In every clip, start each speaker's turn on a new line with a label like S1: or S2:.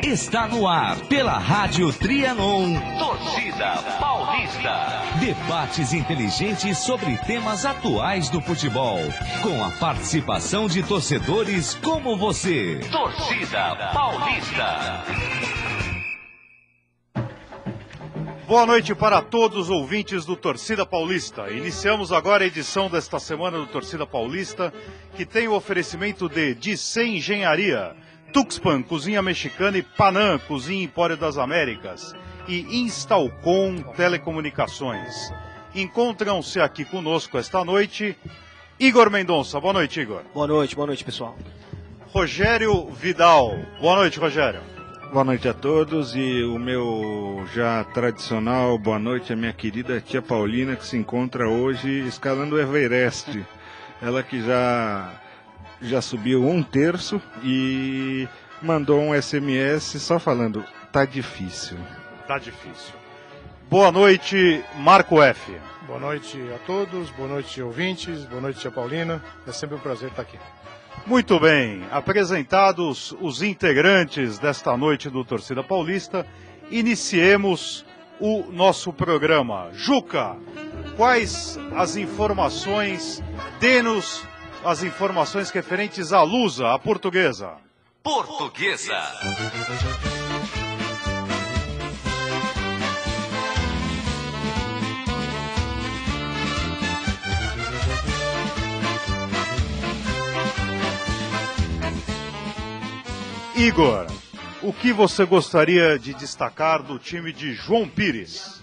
S1: Está no ar pela Rádio Trianon, Torcida Paulista. Debates inteligentes sobre temas atuais do futebol, com a participação de torcedores como você. Torcida Paulista.
S2: Boa noite para todos os ouvintes do Torcida Paulista. Iniciamos agora a edição desta semana do Torcida Paulista, que tem o oferecimento de Dicê Engenharia, Tuxpan, Cozinha Mexicana, e Panam, Cozinha Empório das Américas, e Instalcom Telecomunicações. Encontram-se aqui conosco esta noite Igor Mendonça. Boa noite, Igor.
S3: Boa noite, pessoal.
S2: Rogério Vidal. Boa noite, Rogério.
S4: Boa noite a todos, e o meu já tradicional boa noite à minha querida tia Paulina, que se encontra hoje escalando o Everest. Ela que já subiu 1/3 e mandou um SMS só falando, tá difícil.
S2: Tá difícil. Boa noite, Marco F.
S5: Boa noite a todos, boa noite ouvintes, boa noite tia Paulina, é sempre um prazer estar aqui.
S2: Muito bem, apresentados os integrantes desta noite do Torcida Paulista, iniciemos o nosso programa. Juca, quais as informações? Dê-nos as informações referentes à Lusa, a portuguesa.
S1: Portuguesa.
S2: Igor, o que você gostaria de destacar do time de João Pires?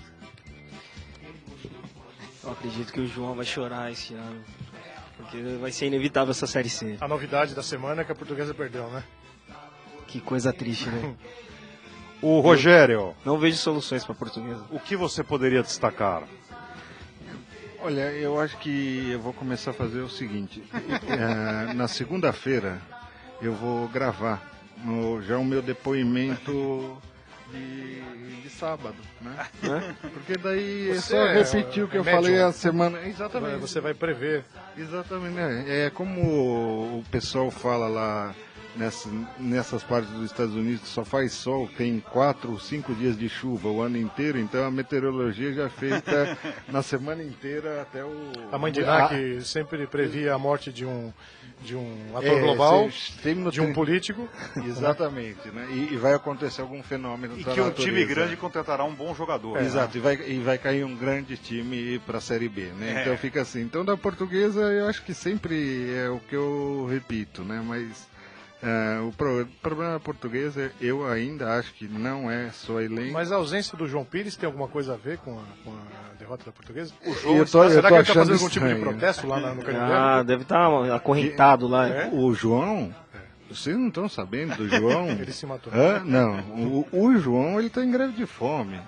S3: Eu acredito que o João vai chorar esse ano, porque vai ser inevitável essa Série C.
S5: A novidade da semana é que a Portuguesa perdeu, né?
S3: Que coisa triste, né?
S2: O Rogério,
S3: Não vejo soluções para a Portuguesa.
S2: o que você poderia destacar?
S4: Olha, eu acho que eu vou começar a fazer o seguinte, na segunda-feira eu vou gravar já o meu depoimento de sábado, né? Porque daí é só repetir o que eu falei a semana. Exatamente.
S5: Você vai prever.
S4: Exatamente, né? É como o pessoal fala lá nessas partes dos Estados Unidos que só faz sol, tem 4 ou 5 dias de chuva o ano inteiro, então a meteorologia já é feita na semana inteira até o...
S5: A mãe de Ná, que sempre previa a morte de um ator global, de um político.
S4: Exatamente, né? E vai acontecer algum fenômeno
S2: E
S4: da
S2: que um
S4: natureza.
S2: time grande contratará um bom jogador.
S4: Exato,
S2: Né?
S4: e vai cair um grande time para a Série B, né? Então fica assim. Então da Portuguesa eu acho que sempre é o que eu repito, né? Mas o problema da Portuguesa eu ainda acho que não é só elenco.
S5: Mas a ausência do João Pires tem alguma coisa a ver com a derrota da Portuguesa? O
S4: João
S5: será que ele está fazendo algum
S4: estranho.
S5: tipo de protesto lá no Canindé?
S3: Deve estar acorrentado lá.
S4: O João... Vocês não estão sabendo do João?
S5: Ele se matou.
S4: Não, o João ele está em greve de fome.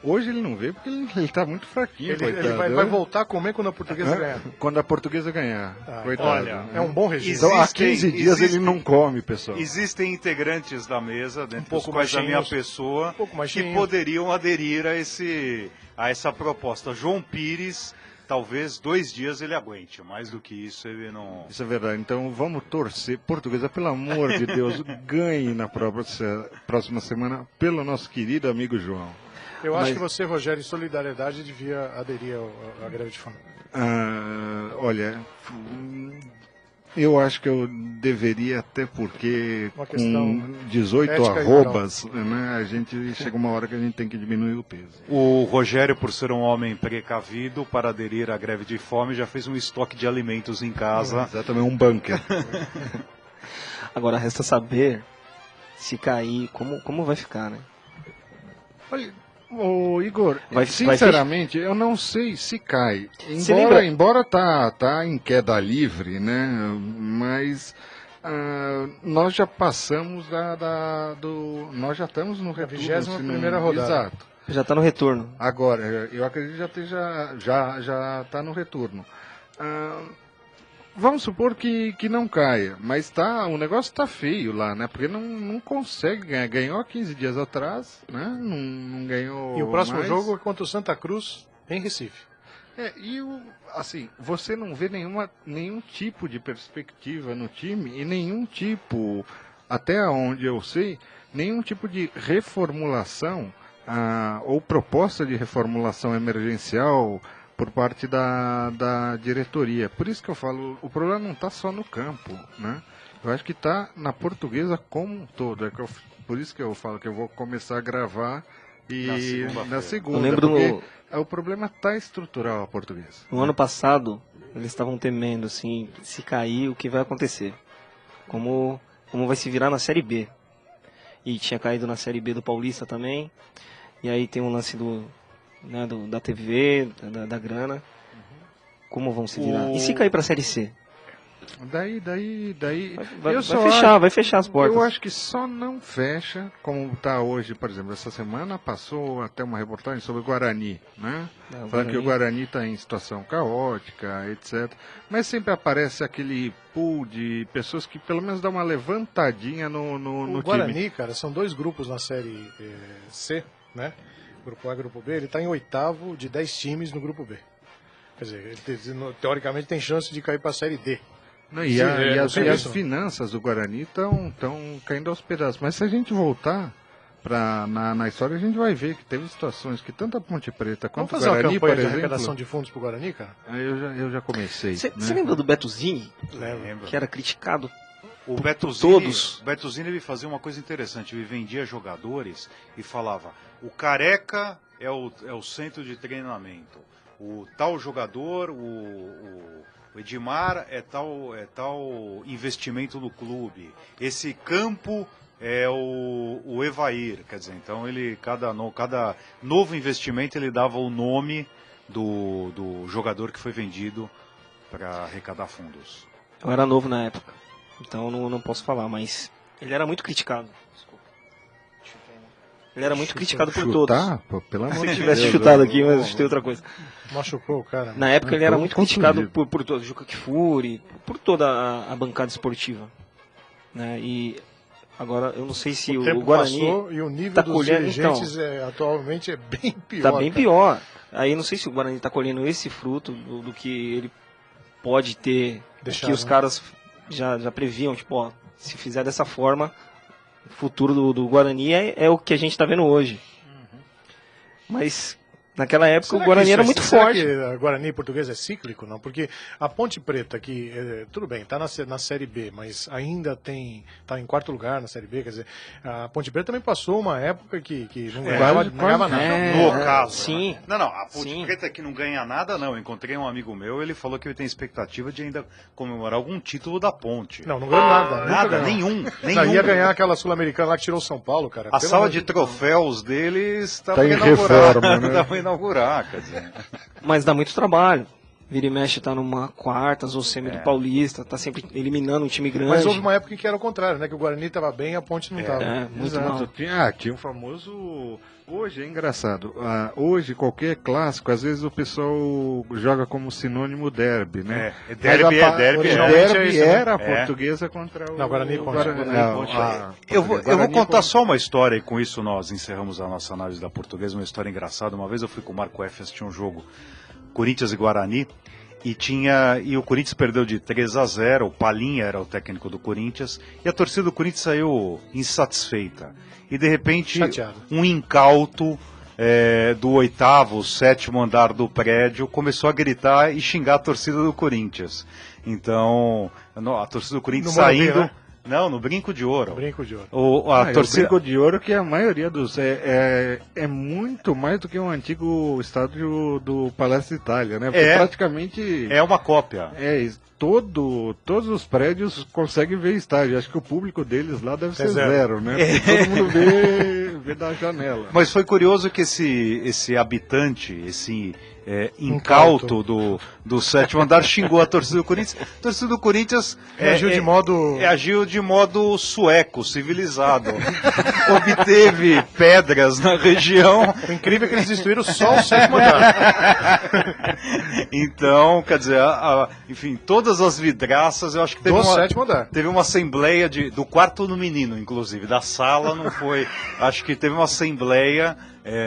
S4: Hoje ele não veio porque ele está muito fraquinho.
S5: Ele vai voltar a comer quando a Portuguesa ganhar.
S4: Quando a Portuguesa ganhar. Coitado.
S2: Olha,
S5: é um bom regime.
S4: Então há 15 dias ele não come, pessoal.
S2: Existem integrantes da mesa, dentre
S5: pouco
S2: os quais a
S5: mais
S2: minha
S5: cheinhos,
S2: pessoa, que
S5: cheinhos.
S2: poderiam aderir a essa proposta. João Pires, talvez 2 dias ele aguente, mais do que isso ele não...
S4: Isso é verdade, então vamos torcer. Portuguesa, pelo amor de Deus, ganhe na próxima semana pelo nosso querido amigo João.
S5: Eu acho que você, Rogério, em solidariedade, devia aderir à greve de fome.
S4: Olha, eu acho que eu deveria, até porque com 18 arrobas, né, a gente chega uma hora que a gente tem que diminuir o peso.
S2: O Rogério, por ser um homem precavido, para aderir à greve de fome, já fez um estoque de alimentos em casa.
S4: Exatamente, um bunker.
S3: Agora resta saber se cair, como vai ficar, né?
S4: Olha, Igor,
S3: Vai
S4: sinceramente, eu não sei se cai. Embora tá em queda livre, né? Mas nós já passamos nós já estamos no retorno.
S5: 21ª rodada.
S4: Exato.
S3: Já está no retorno.
S4: Agora, eu acredito que já está no retorno. Vamos supor que não caia, mas o negócio está feio lá, né? Porque não consegue ganhar. Ganhou há 15 dias atrás, né? Não ganhou.
S5: E o próximo
S4: mais.
S5: jogo é contra o Santa Cruz, em Recife.
S4: Assim, você não vê nenhum tipo de perspectiva no time e nenhum tipo até onde eu sei, nenhum tipo de reformulação ou proposta de reformulação emergencial por parte da diretoria. Por isso que eu falo, o problema não está só no campo, né? Eu acho que está na Portuguesa como um todo. Por isso que eu falo que eu vou começar a gravar na segunda.
S3: Eu lembro
S4: porque o problema está estrutural a Portuguesa.
S3: No ano passado, eles estavam temendo, assim, se cair, o que vai acontecer. Como vai se virar na Série B. E tinha caído na Série B do Paulista também. E aí tem um lance da TV, da grana. Como vão se virar? E se cair para a Série C?
S4: Daí
S3: Vai fechar as portas.
S4: Eu acho que só não fecha, como está hoje, por exemplo, essa semana passou até uma reportagem sobre o Guarani, né? Falando que o Guarani está em situação caótica, etc. Mas sempre aparece aquele pool de pessoas que pelo menos dá uma levantadinha no time.
S5: O Guarani, cara, são 2 grupos na Série C, né? Grupo A e Grupo B, ele está em 8º de 10 times no Grupo B. Quer dizer, ele, teoricamente tem chance de cair para a Série D.
S4: Não, e as finanças do Guarani estão caindo aos pedaços. Mas se a gente voltar na história, a gente vai ver que teve situações que tanto a Ponte Preta quanto o Guarani, por exemplo...
S5: de arrecadação de fundos para o Guarani, cara?
S4: Eu já comecei.
S3: Você lembra do Betuzini?
S5: Lembro.
S3: Que era criticado
S2: o
S3: por
S2: Betuzini,
S3: todos.
S2: O Betuzini ele fazia uma coisa interessante. Ele vendia jogadores e falava: o Careca é o centro de treinamento. O tal jogador, o Edmar é tal investimento do clube. Esse campo é o Evair. Quer dizer, então cada novo investimento ele dava o nome do jogador que foi vendido para arrecadar fundos.
S3: Eu era novo na época, então não posso falar, mas ele era muito criticado. Desculpa. Ele era muito criticado por todos.
S4: Pô, pelo amor
S3: Se
S4: de
S3: tivesse
S4: Deus,
S3: chutado aqui, mas chutei outra coisa.
S5: Machucou o cara.
S3: Na época ele era muito criticado
S4: contundido.
S3: por todos, Juca Kfouri, por toda a bancada esportiva. Né? E agora eu não sei se o
S5: tempo
S3: Guarani
S5: passou e o nível
S3: tá
S5: dos
S3: colhendo,
S5: dirigentes atualmente é bem pior.
S3: Está bem pior. Aí não sei se o Guarani está colhendo esse fruto do que ele pode ter, que os caras já previam, tipo, ó, se fizer dessa forma, o futuro do Guarani é o que a gente está vendo hoje. Mas naquela época o Guarani era muito forte.
S5: Será que o Guarani português é cíclico? Não, porque a Ponte Preta, que tudo bem, está na Série B, mas ainda está em 4º lugar na Série B, quer dizer, a Ponte Preta também passou uma época que não ganhava nada.
S2: No caso.
S3: Sim.
S2: Né? Não, a Ponte Preta que não ganha nada, não. Eu encontrei um amigo meu, ele falou que ele tem expectativa de ainda comemorar algum título da Ponte.
S5: Não ganhou nada.
S2: Nada, nenhum.
S5: Não, ia ganhar aquela Sul-Americana lá que tirou São Paulo, cara.
S2: A sala de troféus deles está
S4: em reforma, né?
S2: Tá para inaugurar, quer dizer.
S3: Mas dá muito trabalho. Vira e mexe tá numa quartas ou semi do Paulista, tá sempre eliminando um time grande.
S5: Mas houve uma época em que era o contrário, né? Que o Guarani estava bem e a Ponte não estava.
S3: Muito
S4: Exato.
S3: mal.
S4: Tinha um famoso... Hoje é engraçado. Hoje, qualquer clássico, às vezes o pessoal joga como sinônimo derby, né?
S2: Derby
S4: era a Portuguesa contra o...
S5: Não, Guarani Ponte.
S2: Eu vou contar só uma história e com isso nós encerramos a nossa análise da Portuguesa, uma história engraçada. Uma vez eu fui com o Marco F assistir um jogo Corinthians e Guarani e o Corinthians perdeu de 3-0, o Palinha era o técnico do Corinthians e a torcida do Corinthians saiu insatisfeita e de repente
S5: chateado.
S2: Um incauto do 8º, 7º andar do prédio começou a gritar e xingar a torcida do Corinthians. Então a torcida do Corinthians saindo...
S5: né?
S2: Não, no Brinco de Ouro.
S5: Brinco de Ouro.
S2: A torcida...
S4: O Brinco de Ouro, que a maioria dos... É muito mais do que um antigo estádio do Palácio Itália, né? Porque praticamente...
S2: É uma cópia.
S4: Todos os prédios conseguem ver estádio. Acho que o público deles lá deve ser zero, né? Todo mundo vê da janela.
S2: Mas foi curioso que esse habitante, esse incauto do 7º andar xingou a torcida do Corinthians. A torcida do Corinthians agiu de modo sueco, civilizado. Obteve pedras na região.
S5: O incrível é que eles destruíram só o 7º andar.
S2: Então, quer dizer, enfim, todas as vidraças, eu acho que teve
S5: 7º andar.
S2: Teve uma assembleia do quarto do menino, inclusive, da sala não foi. Acho acho que teve uma assembleia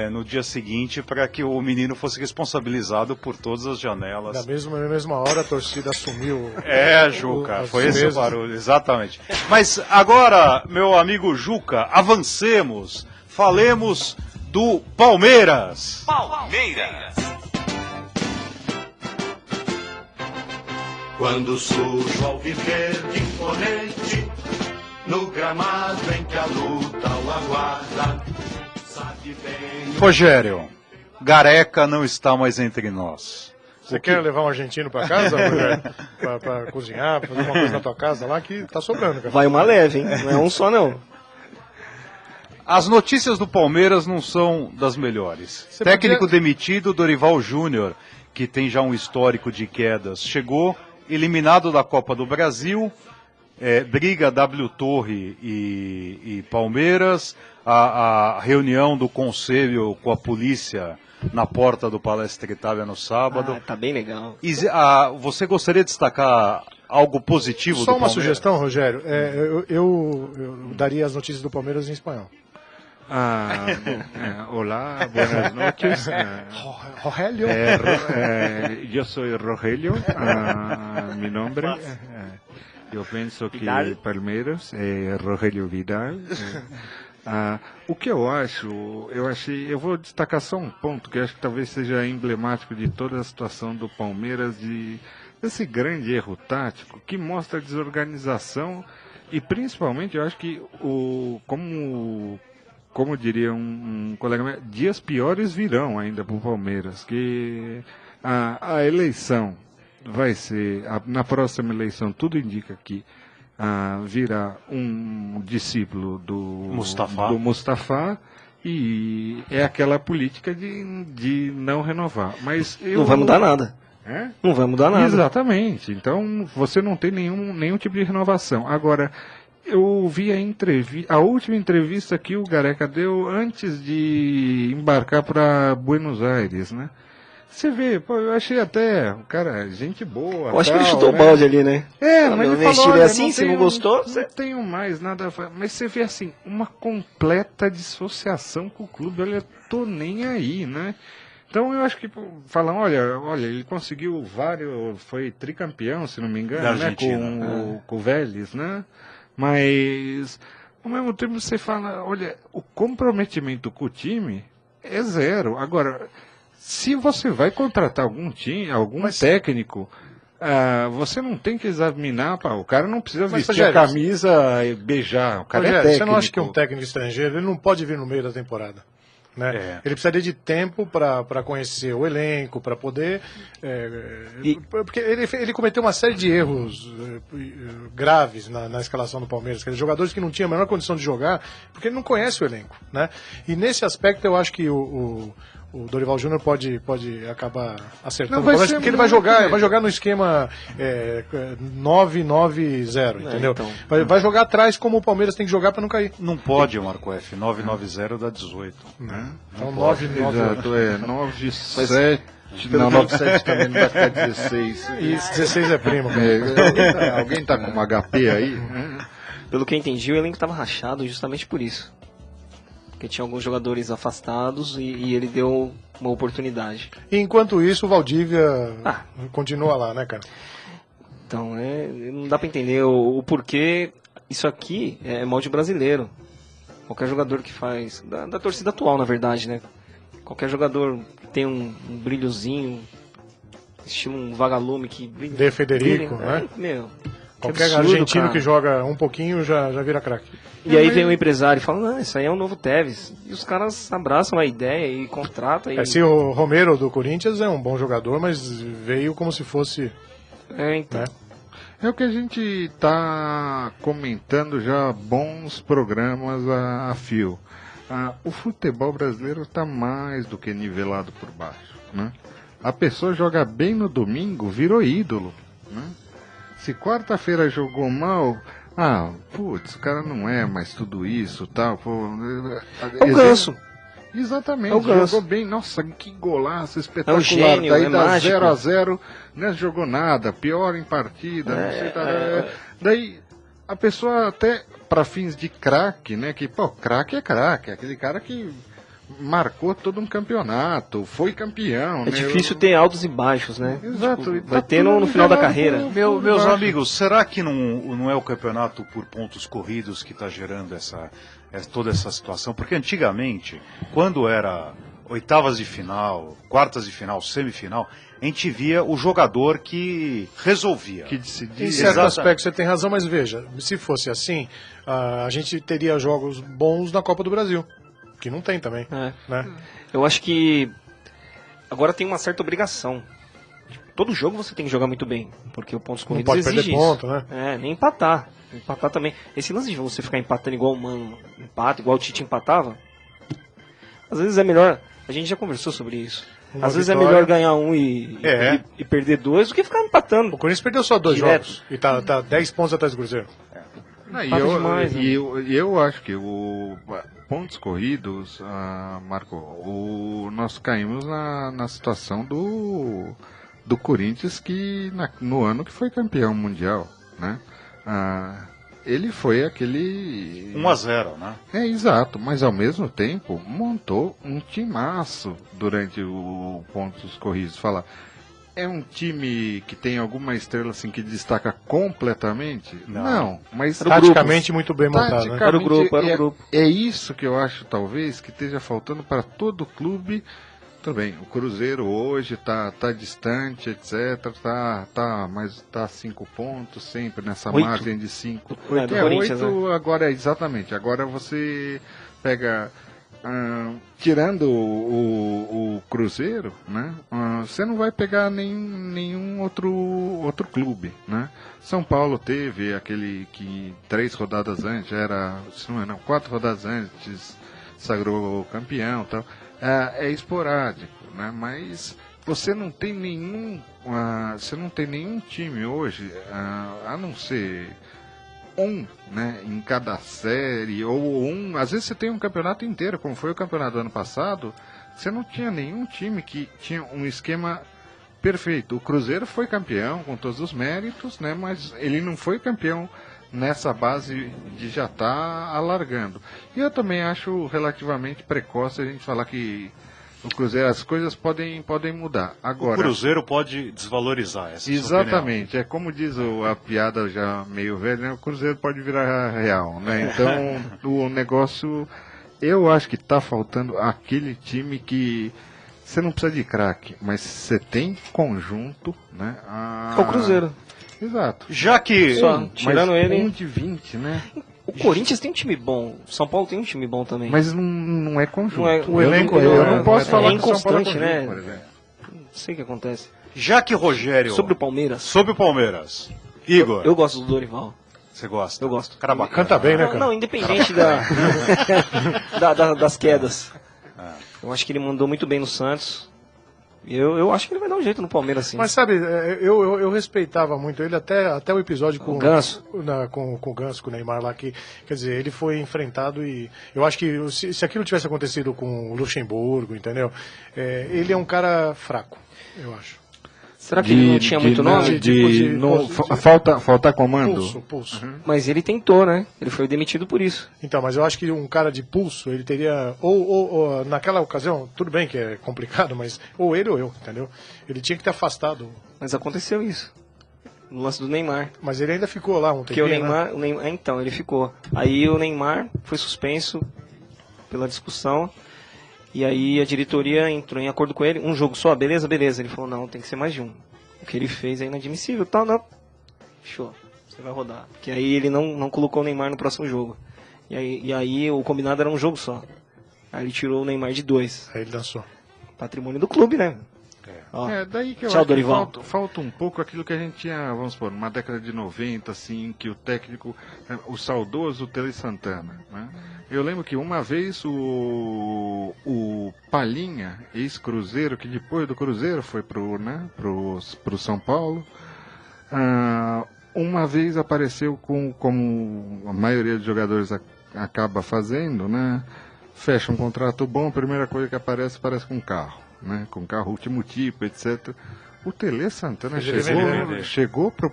S2: no dia seguinte para que o menino fosse responsabilizado por todas as janelas.
S5: Na mesma hora a torcida assumiu.
S2: Juca, foi esse o barulho, exatamente. Mas agora, meu amigo Juca, avancemos, falemos do Palmeiras.
S1: Palmeiras.
S6: Quando surge ao viver de imponente, no gramado em que a luta o aguarda, sabe bem...
S2: Rogério, Gareca não está mais entre nós.
S5: Você quer levar um argentino para casa, Rogério? Pra cozinhar, pra fazer uma coisa na tua casa lá que tá sobrando, cara.
S3: Vai uma leve, hein? Não é um só, não.
S2: As notícias do Palmeiras não são das melhores. Técnico demitido, Dorival Júnior, que tem já um histórico de quedas, chegou eliminado da Copa do Brasil, briga W Torre e Palmeiras, a reunião do conselho com a polícia na porta do Palestra Itália no sábado.
S3: Tá bem legal.
S2: Você gostaria de destacar algo positivo do Palmeiras?
S5: Só uma sugestão, Rogério. Eu daria as notícias do Palmeiras em espanhol.
S4: Olá, buenas noches.
S5: Rogelio.
S4: Yo soy Rogelio, mi nombre. Eu penso que Palmeiras é Rogelio Vidal. O que eu eu vou destacar só um ponto que eu acho que talvez seja emblemático de toda a situação do Palmeiras, desse grande erro tático que mostra a desorganização e principalmente eu acho que como diria um colega meu, dias piores virão ainda para o Palmeiras, que a eleição vai ser, na próxima eleição, tudo indica que virá um discípulo do Mustafa, e é aquela política de não renovar. Mas
S3: não vai mudar nada. Não vai mudar nada.
S4: Exatamente. Então você não tem nenhum tipo de renovação. Agora, eu vi a última entrevista que o Gareca deu antes de embarcar para Buenos Aires, né? Você vê, eu achei até, cara, gente boa.
S3: Eu acho que ele chutou o balde ali, né?
S4: Mas ele falou,
S3: olha, assim, se não gostou...
S4: Não tenho mais nada a fazer. Mas você vê, assim, uma completa dissociação com o clube. Olha, tô nem aí, né? Então eu acho que falam, olha, ele conseguiu foi tricampeão, se não me engano, né? Com o Vélez, né? Mas, ao mesmo tempo, você fala, olha, o comprometimento com o time é zero. Agora, se você vai contratar algum técnico, você não tem que examinar, o cara não precisa vestir a camisa e beijar. O cara é técnico.
S5: Você não acha que um técnico estrangeiro ele não pode vir no meio da temporada? Né? Ele precisaria de tempo para conhecer o elenco, para poder... porque ele cometeu uma série de erros graves na escalação do Palmeiras, jogadores que não tinham a menor condição de jogar, porque ele não conhece o elenco. Né? E nesse aspecto eu acho que o Dorival Júnior pode acabar acertando o Palmeiras, porque ele vai jogar no esquema 9-9-0, entendeu? Então, vai jogar atrás como o Palmeiras tem que jogar para não cair.
S2: Não pode, Marco F. 9-9-0 dá 18.
S5: Né? Então 9-9...
S4: 9-7... Não, 9-7 também não vai ficar 16.
S5: Isso, 16 é primo.
S4: Alguém tá com uma HP aí?
S3: Pelo que eu entendi, o elenco estava rachado justamente por isso. Porque tinha alguns jogadores afastados e ele deu uma oportunidade.
S5: E enquanto isso, o Valdívia continua lá, né, cara?
S3: Então, não dá para entender o porquê. Isso aqui é molde brasileiro. Qualquer jogador que faz, da torcida atual, na verdade, né? Qualquer jogador que tem um brilhozinho, estilo um vagalume que brilha.
S5: De Federico, né? Qualquer absurdo, argentino, cara, que joga um pouquinho já vira craque.
S3: E aí vem o empresário e fala, não, isso aí é um novo Tevez. E os caras abraçam a ideia e contratam.
S5: Se o Romero do Corinthians é um bom jogador, mas veio como se fosse...
S3: então.
S5: Né?
S4: É o que a gente está comentando já há bons programas a fio. O futebol brasileiro está mais do que nivelado por baixo. Né? A pessoa joga bem no domingo, virou ídolo. Né? Se quarta-feira jogou mal, o cara não é mais tudo isso, tal.
S3: É o Ganso.
S4: Exatamente, jogou bem, nossa, que golaço espetacular.
S3: É um gênio,
S4: daí dá
S3: mágico.
S4: 0-0, não jogou nada, pior em partida, não sei, daí a pessoa até para fins de craque, né? Que, pô, craque é craque, é aquele cara que marcou todo um campeonato, foi campeão.
S3: É
S4: né?
S3: difícil ter altos e baixos, né?
S4: Exato. e
S3: Vai
S4: tá
S3: ter no
S4: tudo
S3: final da
S4: nivelado
S3: carreira.
S2: Meus
S4: baixo.
S2: amigos, será que não é o campeonato por pontos corridos que está gerando toda essa situação? Porque antigamente, quando era oitavas de final, quartas de final, semifinal, a gente via o jogador que resolvia.
S4: Que
S5: Em
S4: decidia.
S5: certo
S2: Exatamente.
S5: aspecto você tem razão, mas veja, se fosse assim, a gente teria jogos bons na Copa do Brasil, que não tem também,
S3: É.
S5: né?
S3: Eu acho que agora tem uma certa obrigação. Todo jogo você tem que jogar muito bem, porque o pontos
S5: Não
S3: corridos
S5: pode perder
S3: exige
S5: ponto,
S3: isso.
S5: né?
S3: É, nem empatar. Empatar também. Esse lance de você ficar empatando igual o Mano empata, igual o Tite empatava, às vezes é melhor. A gente já conversou sobre isso.
S5: Uma
S3: Às vezes é
S5: vitória.
S3: melhor ganhar um e perder dois do que ficar empatando.
S5: O Corinthians perdeu só 2
S3: Direto.
S5: jogos e tá 10 pontos atrás do Cruzeiro.
S4: Não, e
S3: Empata
S4: eu,
S3: demais, né?
S4: eu acho que o pontos corridos, Marco, nós caímos na situação do Corinthians que no ano que foi campeão mundial, né? Ele foi aquele
S2: 1-0, né?
S4: É, exato, mas ao mesmo tempo montou um timaço durante o pontos corridos. Fala, é um time que tem alguma estrela assim que destaca completamente? Não, mas
S5: Taticamente muito bem montado, né?
S3: Era o grupo, era o grupo.
S4: É isso que eu acho talvez que esteja faltando para todo clube. Tudo bem, o Cruzeiro hoje tá distante, etc. Mas tá 5 pontos sempre nessa
S3: 8.
S4: margem de 5.
S3: É, do Corinthians,
S4: 8 agora, exatamente. Agora você pega, tirando o Cruzeiro, né? Você não vai pegar nenhum outro clube, né? São Paulo teve aquele que 3 rodadas antes, se não é não, 4 rodadas antes, sagrou campeão e tal. É esporádico, né? Mas você não tem nenhum time hoje, a não ser né, em cada série, ou às vezes você tem um campeonato inteiro, como foi o campeonato do ano passado, você não tinha nenhum time que tinha um esquema perfeito. O Cruzeiro foi campeão com todos os méritos, né? Mas ele não foi campeão nessa base de já estar alargando. E eu também acho relativamente precoce a gente falar que o Cruzeiro, as coisas podem mudar. Agora,
S2: O Cruzeiro pode desvalorizar essa
S4: exatamente, é como diz a piada já meio velha, né? O Cruzeiro pode virar real, né? Então, o negócio, eu acho que está faltando aquele time que você não precisa de craque, mas você tem conjunto, né?
S3: É o Cruzeiro.
S4: Exato.
S2: Já que
S3: Só, tirando
S4: mas
S3: ele.
S4: 1 de 20, né?
S3: O Corinthians tem um time bom. O São Paulo tem um time bom também.
S4: Mas não é conjunto.
S3: Não é-
S5: O elenco
S4: eu
S5: não
S4: não posso
S3: é
S4: falar que o São Paulo é
S3: inconstante,
S4: conjunto,
S3: né?
S4: por exemplo.
S3: Não sei o que acontece.
S2: já que Rogério
S3: Sobre o Palmeiras,
S2: sobre o Palmeiras, Igor,
S3: eu gosto do Dorival.
S2: você gosta?
S3: Eu gosto.
S2: Cara bacana.
S5: Canta bem, né,
S3: Não,
S5: cara?
S3: não, independente das quedas. Eu acho que ele mandou muito bem no Santos. Eu acho que ele vai dar um jeito no Palmeiras, sim.
S5: Mas sabe, eu respeitava muito ele até o episódio com
S3: O Ganso.
S5: Com o Ganso, com o Neymar lá, que, quer dizer, ele foi enfrentado e eu acho que se aquilo tivesse acontecido com o Luxemburgo, entendeu? Ele é um cara fraco, eu acho.
S3: Será que ele não tinha muito nome?
S4: Falta comando.
S5: Pulso.
S3: Mas ele tentou, né? Ele foi demitido por isso.
S5: Então, mas eu acho que um cara de pulso, ele teria, ou naquela ocasião, tudo bem que é complicado, mas ou ele ou eu, entendeu? Ele tinha que ter afastado,
S3: Mas aconteceu isso. No lance do Neymar.
S5: mas ele ainda ficou lá um
S3: Porque o
S5: tempinho, né?
S3: Neymar, então, ele ficou. Aí o Neymar foi suspenso pela discussão. E aí a diretoria entrou em acordo com ele. Um jogo só, beleza? Beleza. Ele falou, não, tem que ser mais de um. O que ele fez é inadmissível. Tá, não. Show. Você vai rodar. Porque aí ele não colocou o Neymar no próximo jogo. E aí o combinado era um jogo só. Aí ele tirou o Neymar de 2.
S5: Aí ele dançou.
S3: Patrimônio do clube, né? Ó,
S4: Daí que eu
S3: Tchau,
S4: acho que
S3: Dorival.
S4: falta um pouco aquilo que a gente tinha, vamos supor, numa década de 90, assim, que o técnico, o saudoso Tele Santana, né? Eu lembro que uma vez o Palhinha, ex-Cruzeiro, que depois do Cruzeiro foi pro São Paulo, uma vez apareceu como a maioria dos jogadores acaba fazendo, né? Fecha um contrato bom, a primeira coisa que aparece com um carro, né? Com carro último tipo, etc. O Tele Santana chegou pro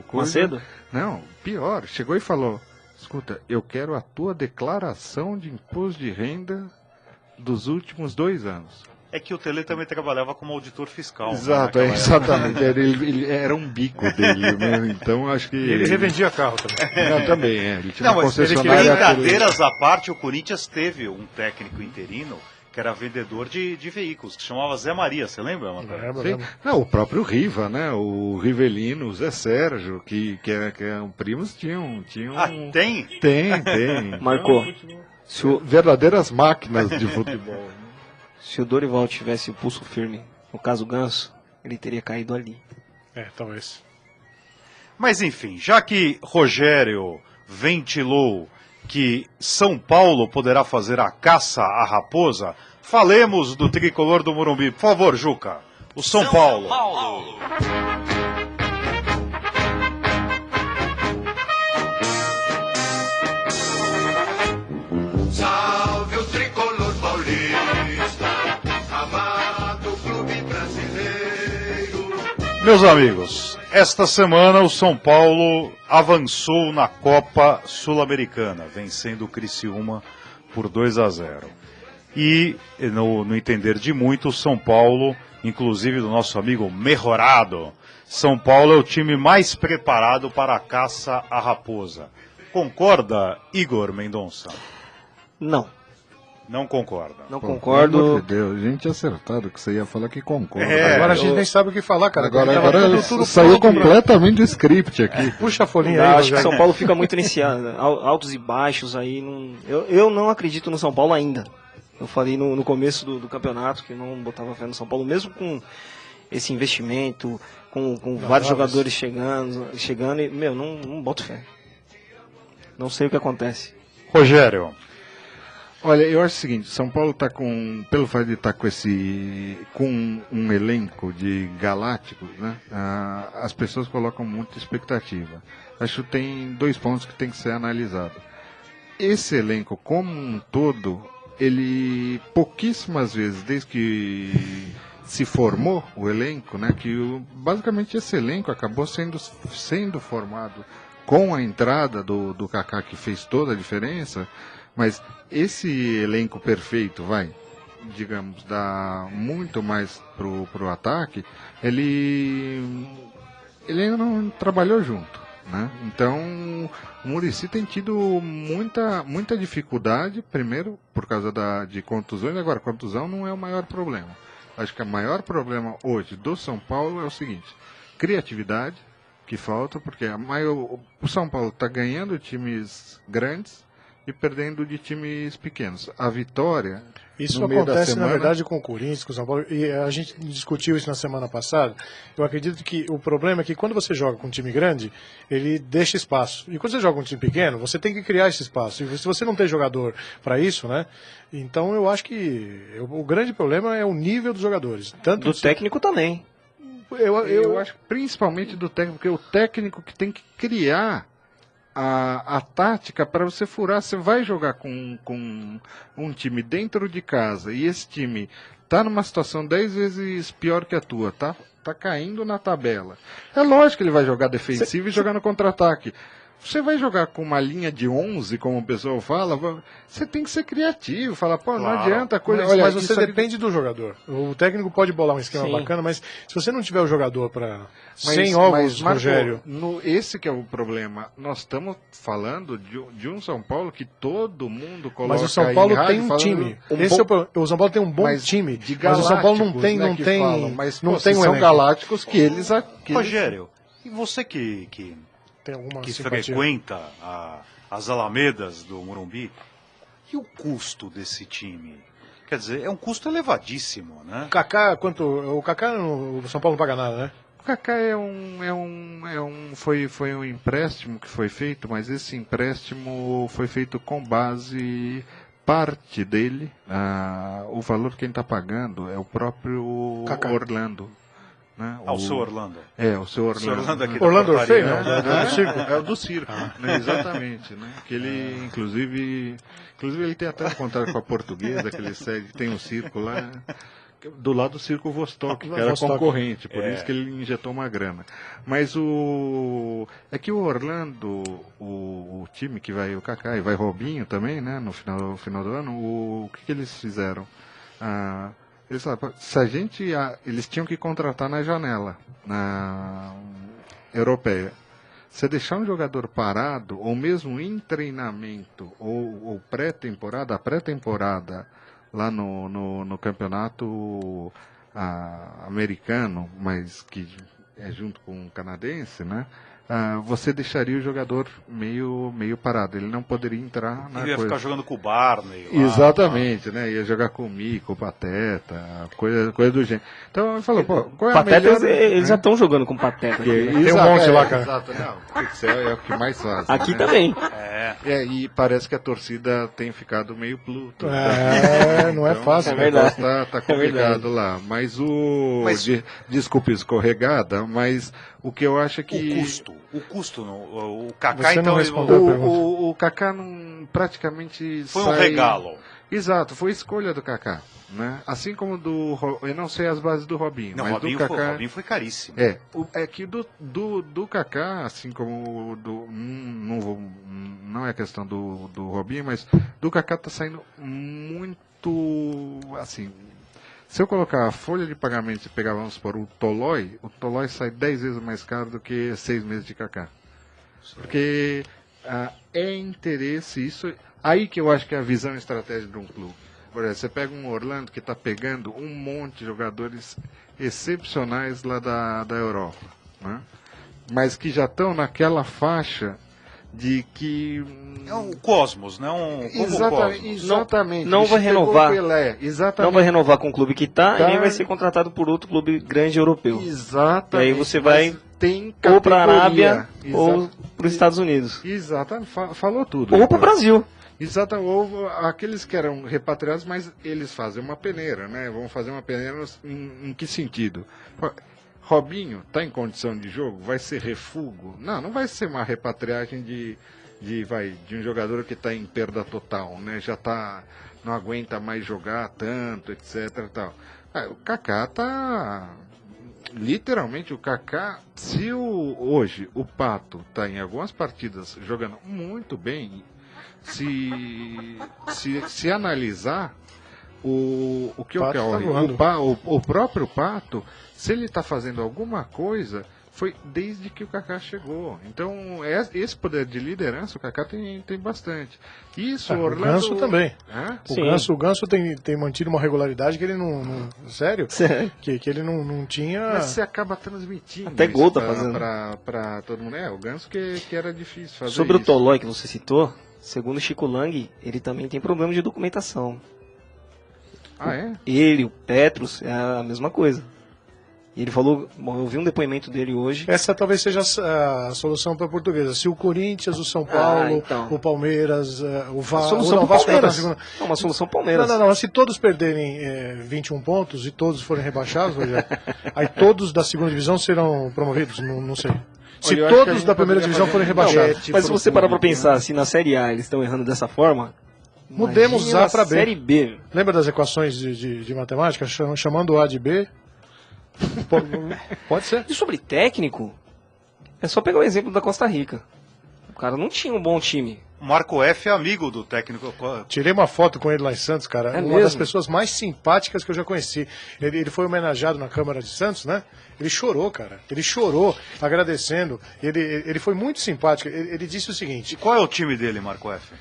S4: coisa,
S3: Macedo?
S4: Não, pior, chegou e falou, escuta, eu quero a tua declaração de imposto de renda dos últimos 2 anos.
S2: É que o Tele também trabalhava como auditor fiscal.
S4: Exato,
S2: né,
S4: exatamente. Ele era um bico dele mesmo, então acho que...
S5: E ele revendia carro também.
S4: Não, também, Ele tinha
S2: Não,
S4: uma
S2: mas
S4: concessionária...
S2: brincadeiras à parte, o Corinthians teve um técnico interino que era vendedor de veículos, que chamava Zé Maria, você lembra, Matheus?
S4: Sim. Não, o próprio Riva, né? O Rivelino, o Zé Sérgio, que eram primos, tinham...
S2: Ah, tem?
S4: Tem.
S3: Marcou.
S4: Verdadeiras máquinas de futebol.
S3: Se o Dorival tivesse o pulso firme, no caso Ganso, ele teria caído ali.
S5: Talvez.
S2: Mas enfim, já que Rogério ventilou que São Paulo poderá fazer a caça à raposa, falemos do tricolor do Morumbi. Por favor, Juca. O São Paulo.
S6: Salve o tricolor paulista, amado clube brasileiro.
S2: Meus amigos, esta semana o São Paulo avançou na Copa Sul-Americana, vencendo o Criciúma por 2-0. E, no entender de muito, o São Paulo, inclusive do nosso amigo Mejorado, São Paulo é o time mais preparado para a caça à raposa. Concorda, Igor Mendonça?
S3: Não,
S2: Não concorda.
S3: não
S4: Pelo
S3: concordo.
S4: amor de Deus, a gente tinha acertado que você ia falar que concorda.
S5: Agora a gente nem sabe o que falar, cara.
S4: Agora
S5: Tava tudo
S4: saiu
S5: pronto, né?
S4: completamente do script aqui.
S5: Puxa a folhinha
S3: Eu
S5: aí,
S3: acho que
S5: Rogério.
S3: São Paulo fica muito nesse altos e baixos aí. Eu não acredito no São Paulo ainda. Eu falei no começo do campeonato que não botava fé no São Paulo, mesmo com esse investimento, com vários jogadores chegando e, não boto fé. Não sei o que acontece.
S2: Rogério.
S4: Olha, eu acho o seguinte, São Paulo está pelo fato de estar com um elenco de galácticos, né? As pessoas colocam muita expectativa. Acho que tem 2 pontos que tem que ser analisado. Esse elenco, como um todo, ele pouquíssimas vezes, desde que se formou o elenco, né? Basicamente esse elenco acabou sendo formado com a entrada do Kaká, que fez toda a diferença. Mas esse elenco perfeito, digamos, dá muito mais pro ataque, ele ainda não trabalhou junto, né? Então, o Muricy tem tido muita dificuldade, primeiro por causa de contusões. Agora, contusão não é o maior problema. Acho que o maior problema hoje do São Paulo é o seguinte, criatividade, que falta, porque o São Paulo está ganhando times grandes e perdendo de times pequenos. A vitória...
S5: Isso
S4: no meio da
S5: acontece,
S4: semana,
S5: na verdade, com o Corinthians, com o São Paulo, e a gente discutiu isso na semana passada. Eu acredito que o problema é que quando você joga com um time grande, ele deixa espaço. E quando você joga com um time pequeno, você tem que criar esse espaço. E se você não tem jogador para isso, né? Então eu acho que o grande problema é o nível dos jogadores. Tanto
S3: Do técnico também.
S4: Eu acho que principalmente do técnico, porque é o técnico que tem que criar a tática para você furar. Você vai jogar com um time dentro de casa e esse time está numa situação 10 vezes pior que a tua, tá caindo na tabela. É lógico que ele vai jogar defensivo e jogar no contra-ataque. Você vai jogar com uma linha de 11, como o pessoal fala, você tem que ser criativo, falar, pô, não adianta a coisa...
S5: Mas você depende do jogador. O técnico pode bolar um esquema bacana, mas se você não tiver o jogador para 100 ovos, Rogério...
S4: Esse que é o problema. Nós estamos falando de um São Paulo que todo mundo coloca.
S5: Mas o São Paulo tem um time. O São Paulo tem um bom time, mas o São Paulo não tem
S4: são galácticos que eles...
S2: Rogério, e você que frequenta as alamedas do Morumbi, e o custo desse time? Quer dizer, é um custo elevadíssimo, né?
S5: O Kaká, o São Paulo não paga nada, né?
S4: O Kaká foi um empréstimo que foi feito, mas esse empréstimo foi feito com base, parte dele, o valor que quem está pagando é o próprio
S5: Kaká.
S4: Orlando. Né?
S2: O seu Orlando.
S4: O seu Orlando.
S2: O seu Orlando aqui
S5: Orlando
S2: da
S5: Orfei,
S2: portaria,
S5: não?
S2: né?
S5: Do circo?
S4: É o do circo, né? Exatamente. Né? Que ele, inclusive ele tem até um contrato com a portuguesa, que ele segue, tem um circo lá. do lado do Circo Vostok, que era
S5: Vostok.
S4: concorrente, por isso que ele injetou uma grana. Mas é que o Orlando, o time que vai o Kaká e vai Robinho também, né, no final do ano, o que eles fizeram? Eles falaram, eles tinham que contratar na janela, na europeia. Você deixar um jogador parado, ou mesmo em treinamento, ou pré-temporada, a pré-temporada lá no campeonato americano, mas que é junto com o canadense, né? Você deixaria o jogador meio parado, ele não poderia entrar na
S2: Ele ia
S4: coisa.
S2: ficar jogando com o Barney.
S4: Exatamente, né? Ia jogar com o Mico, o Pateta, coisa do gênero. Então ele falou, pô, qual é a
S3: Patetas,
S4: melhor...
S3: eles já estão jogando com Pateta. Aqui, né?
S5: Tem um monte lá, cara.
S4: Exato, não. Isso é o que mais faz.
S3: Aqui
S4: né?
S3: também.
S4: E parece que a torcida tem ficado meio pluto.
S5: Não é fácil.
S3: É verdade.
S4: Tá complicado lá. Mas desculpe escorregada, mas o que eu acho é que...
S2: O custo, o Kaká,
S5: Você não
S2: então...
S5: respondeu a pergunta.
S4: O Kaká praticamente
S2: Foi um regalo.
S4: Exato, foi escolha do Kaká. Né? Assim como eu não sei as bases do Robinho,
S2: Não,
S4: mas
S2: Robinho
S4: do Kaká...
S2: Robinho foi caríssimo.
S4: É que do Kaká, assim como não é questão do Robinho, mas do Kaká tá saindo muito, assim, se eu colocar a folha de pagamento e pegar, vamos por o Tolói sai 10 vezes mais caro do que 6 meses de Kaká. Porque é interesse, isso aí que eu acho que é a visão estratégica de um clube. Por exemplo, você pega um Orlando que está pegando um monte de jogadores excepcionais lá da Europa, né? Mas que já estão naquela faixa de que...
S2: É um Cosmos, né?
S4: Exatamente.
S3: Não vai renovar.
S4: Exatamente.
S3: Não vai renovar com o clube que está
S4: Tá.
S3: e nem vai ser contratado por outro clube grande europeu.
S4: Exatamente.
S3: E aí você vai
S4: tem
S3: ou para a Arábia
S4: categoria.
S3: ou para os Estados Unidos.
S4: Exatamente. Falou tudo.
S3: Ou para o Brasil.
S4: Exato, ou aqueles que eram repatriados, mas eles fazem uma peneira, né? Vão fazer uma peneira em que sentido? Robinho está em condição de jogo? Vai ser refúgio? Não vai ser uma repatriagem de um jogador que está em perda total, né? Não aguenta mais jogar tanto, etc. Tal. O Kaká está... Literalmente, o Kaká, se hoje o Pato está em algumas partidas jogando muito bem... Se analisar o que
S5: Pato
S4: ocorre, o próprio Pato, se ele está fazendo alguma coisa, foi desde que o Kaká chegou. Então, esse poder de liderança o Kaká tem bastante. Isso,
S5: O
S4: Orlando...
S5: Ganso também.
S3: Sim.
S5: O Ganso tem mantido uma regularidade que ele não sério? Que ele não tinha...
S4: Mas você acaba transmitindo
S3: Até gol tá fazendo.
S4: Pra todo mundo. O Ganso que era difícil fazer
S3: Sobre
S4: isso.
S3: o Tolói que você citou, segundo o Chico Lang, ele também tem problema de documentação.
S4: É?
S3: Ele, o Petros, é a mesma coisa. E ele falou, eu vi um depoimento dele hoje.
S5: Essa talvez seja a solução para a portuguesa. Se o Corinthians, o São Paulo,
S3: então.
S5: o Palmeiras, o Vasco...
S3: Solução
S5: o Vasco tá na
S3: Palmeiras.
S5: segunda...
S3: Não, uma solução Palmeiras.
S5: Não. Se todos perderem 21 pontos e todos forem rebaixados, Rogério, aí todos da segunda divisão serão promovidos? Não sei. Se
S4: Olha, eu acho que a
S5: todos
S4: gente
S5: da primeira
S4: poderia
S5: divisão
S4: fazer
S5: forem
S4: um
S5: rebaixados.
S4: enquete
S3: Mas se
S4: pro
S3: você parar pra
S4: público,
S3: pensar,
S4: né?
S3: se na Série A eles estão errando dessa forma,
S5: Mudemos
S3: imagina
S5: A para
S3: na
S5: B.
S3: Série B.
S5: Lembra das equações de matemática, chamando A de B? Pode ser.
S3: E sobre técnico, é só pegar o exemplo da Costa Rica. O cara não tinha um bom time.
S2: O Marco F é amigo do técnico.
S5: Tirei uma foto com ele lá em Santos, cara.
S3: É
S5: uma
S3: mesmo?
S5: das pessoas mais simpáticas que eu já conheci. Ele foi homenageado na Câmara de Santos, né? Ele chorou, cara. Ele chorou, agradecendo. Ele foi muito simpático. Ele disse o seguinte...
S2: Qual é o time dele, Marco F?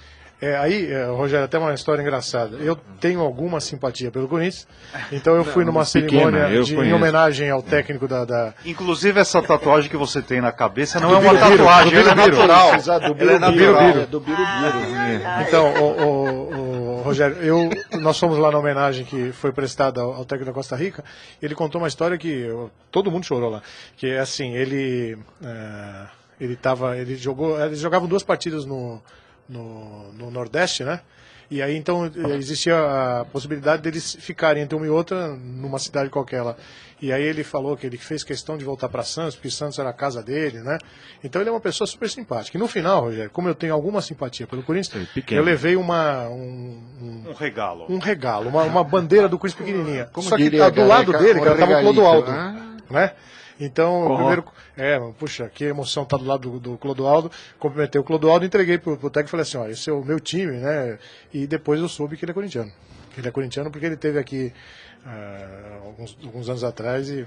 S5: Rogério, até uma história engraçada. Eu tenho alguma simpatia pelo Corinthians, então eu fui numa
S4: pequena,
S5: cerimônia em
S4: conheço.
S5: homenagem ao técnico da...
S2: Inclusive, essa tatuagem que você tem na cabeça não é uma tatuagem, ela é natural. Ela é natural.
S4: Do Birubiru.
S5: Então, Rogério, nós fomos lá na homenagem que foi prestada ao técnico da Costa Rica. Ele contou uma história que todo mundo chorou lá. Que é assim, eles jogavam 2 partidas no no Nordeste, né? E aí, então, existia a possibilidade deles ficarem entre uma e outra numa cidade qualquer lá. E aí ele falou que ele fez questão de voltar para Santos, porque Santos era a casa dele, né? Então ele é uma pessoa super simpática. E no final, Rogério, como eu tenho alguma simpatia pelo Corinthians, eu levei um regalo. Um regalo, uma bandeira do Corinthians pequenininha.
S4: Como
S5: Só que
S4: diria,
S5: do lado dele, cara, tava o Clodoaldo,
S4: Ah.
S5: né? Então, primeiro, puxa, que emoção tá do lado do Clodoaldo. Cumprimentei o Clodoaldo, entreguei pro técnico e falei assim, ó, esse é o meu time, né? E depois eu soube que ele é corintiano. Ele é corintiano porque ele esteve aqui alguns anos atrás e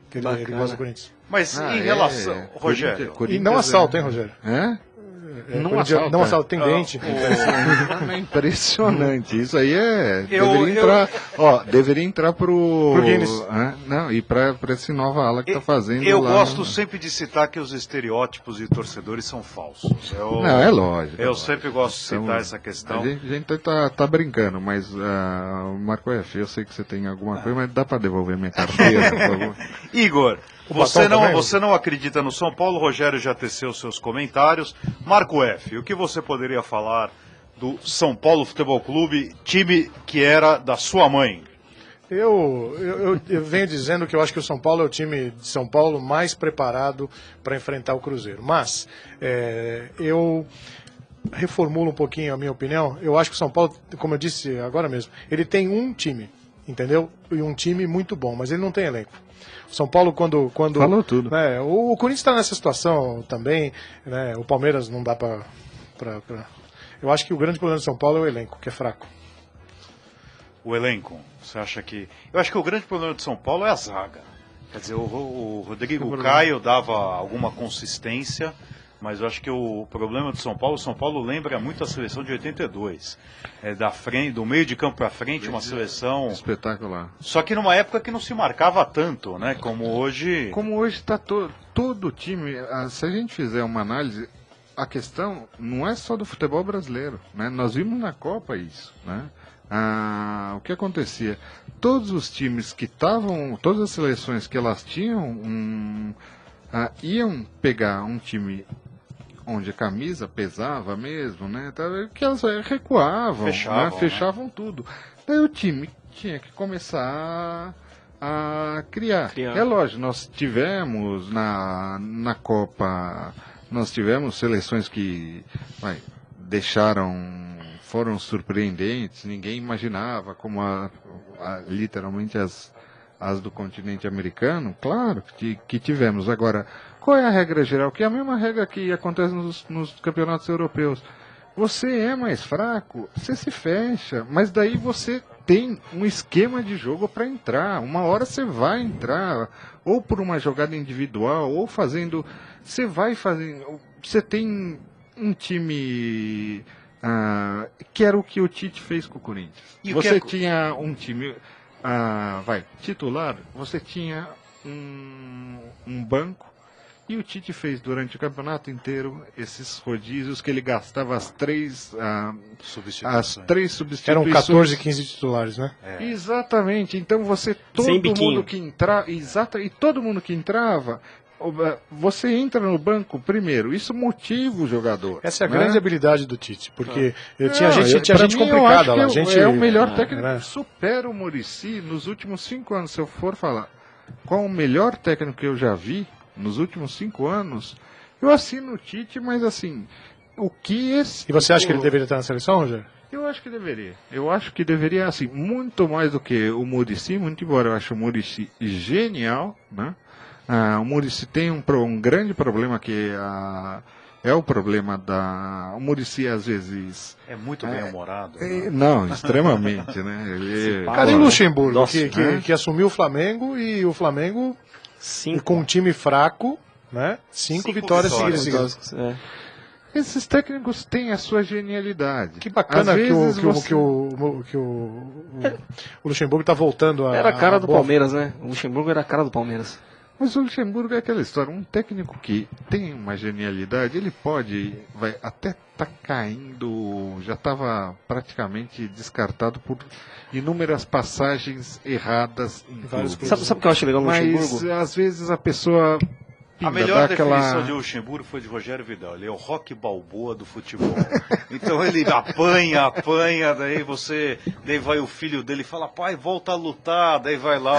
S5: que ele gosta do Corinthians.
S2: Mas em relação, Rogério...
S5: E não assalto, hein, Rogério?
S4: É?
S5: Não assalto, tem dente.
S4: Impressionante. Isso aí deveria entrar pro
S5: Guinness.
S4: Não, e pra esse nova ala que tá fazendo.
S2: Eu
S4: lá
S2: gosto sempre de citar que os estereótipos de torcedores são falsos.
S4: Não, é lógico.
S2: Eu sempre gosto de citar essa questão.
S4: A gente tá brincando, mas Marco F, eu sei que você tem alguma coisa, mas dá pra devolver minha carteira, por favor.
S2: Igor, você não acredita no São Paulo, Rogério já teceu seus comentários. Marco F, o que você poderia falar do São Paulo Futebol Clube, time que era da sua mãe?
S5: Eu venho dizendo que eu acho que o São Paulo é o time de São Paulo mais preparado para enfrentar o Cruzeiro. Mas eu reformulo um pouquinho a minha opinião. Eu acho que o São Paulo, como eu disse agora mesmo, ele tem um time, entendeu? E um time muito bom, mas ele não tem elenco. O São Paulo, quando
S4: falou tudo.
S5: Né, o Corinthians está nessa situação também, né, o Palmeiras não dá para... Eu acho que o grande problema do São Paulo é o elenco, que é fraco.
S2: O elenco, você acha que... Eu acho que o grande problema do São Paulo é a zaga. Quer dizer, o Rodrigo Caio dava alguma consistência, mas eu acho que o problema do São Paulo lembra muito a seleção de 82. Da frente, do meio de campo para frente, uma seleção...
S4: Espetacular.
S2: Só que numa época que não se marcava tanto, né? Como hoje...
S4: Como hoje está todo o time, se a gente fizer uma análise, a questão não é só do futebol brasileiro, né? Nós vimos na Copa isso, né? O que acontecia? Todos os times que estavam, todas as seleções que elas tinham, iam pegar um time onde a camisa pesava mesmo, né? Que elas recuavam, fechavam tudo. Daí o time tinha que começar a criar. É lógico, nós tivemos na Copa, nós tivemos seleções que foram surpreendentes, ninguém imaginava como literalmente as do continente americano, claro que tivemos. Agora, qual é a regra geral? Que é a mesma regra que acontece nos campeonatos europeus. Você é mais fraco, você se fecha, mas daí você tem um esquema de jogo para entrar. Uma hora você vai entrar, ou por uma jogada individual, ou fazendo... Você vai fazendo... Você tem um time... que era o que o Tite fez com o Corinthians. Você tinha um time titular, você tinha um banco, e o Tite fez durante o campeonato inteiro esses rodízios que ele gastava as três substituições.
S5: Eram 14, 15 titulares, né?
S4: Exatamente. Então todo mundo que entrava, e todo mundo que entrava, você entra no banco primeiro, isso motiva o jogador.
S5: Essa é a grande habilidade do Tite, porque tinha gente complicada lá.
S4: É o melhor técnico, supera o Muricy nos últimos 5 anos. Se eu for falar qual o melhor técnico que eu já vi nos últimos 5 anos, eu assino o Tite, mas assim,
S5: E você acha que ele deveria estar na seleção, Rogério?
S4: Eu acho que deveria. Eu acho que deveria, assim, muito mais do que o Muricy, muito embora eu ache o Muricy genial, né? O Muricy tem um grande problema que é o problema o Muricy às vezes...
S2: É muito bem-humorado.
S4: Não, extremamente, né?
S5: Cara, e o Luxemburgo, que assumiu o Flamengo, e o Flamengo, com um time fraco, né? 5 vitórias seguidas.
S4: Esses técnicos têm a sua genialidade.
S5: Que bacana que o Luxemburgo está voltando a...
S3: Era a cara do Palmeiras, né? O Luxemburgo era a cara do Palmeiras.
S4: Mas o Luxemburgo é aquela história, um técnico que tem uma genialidade, ele vai até tá caindo, já estava praticamente descartado por inúmeras passagens erradas em vários clubes.
S3: Sabe o que eu acho legal no Luxemburgo?
S4: Mas às vezes a pessoa
S2: A melhor definição de Luxemburgo foi de Rogério Vidal. Ele é o Rock Balboa do futebol. Então ele apanha, daí vai o filho dele e fala, pai, volta a lutar. Daí vai lá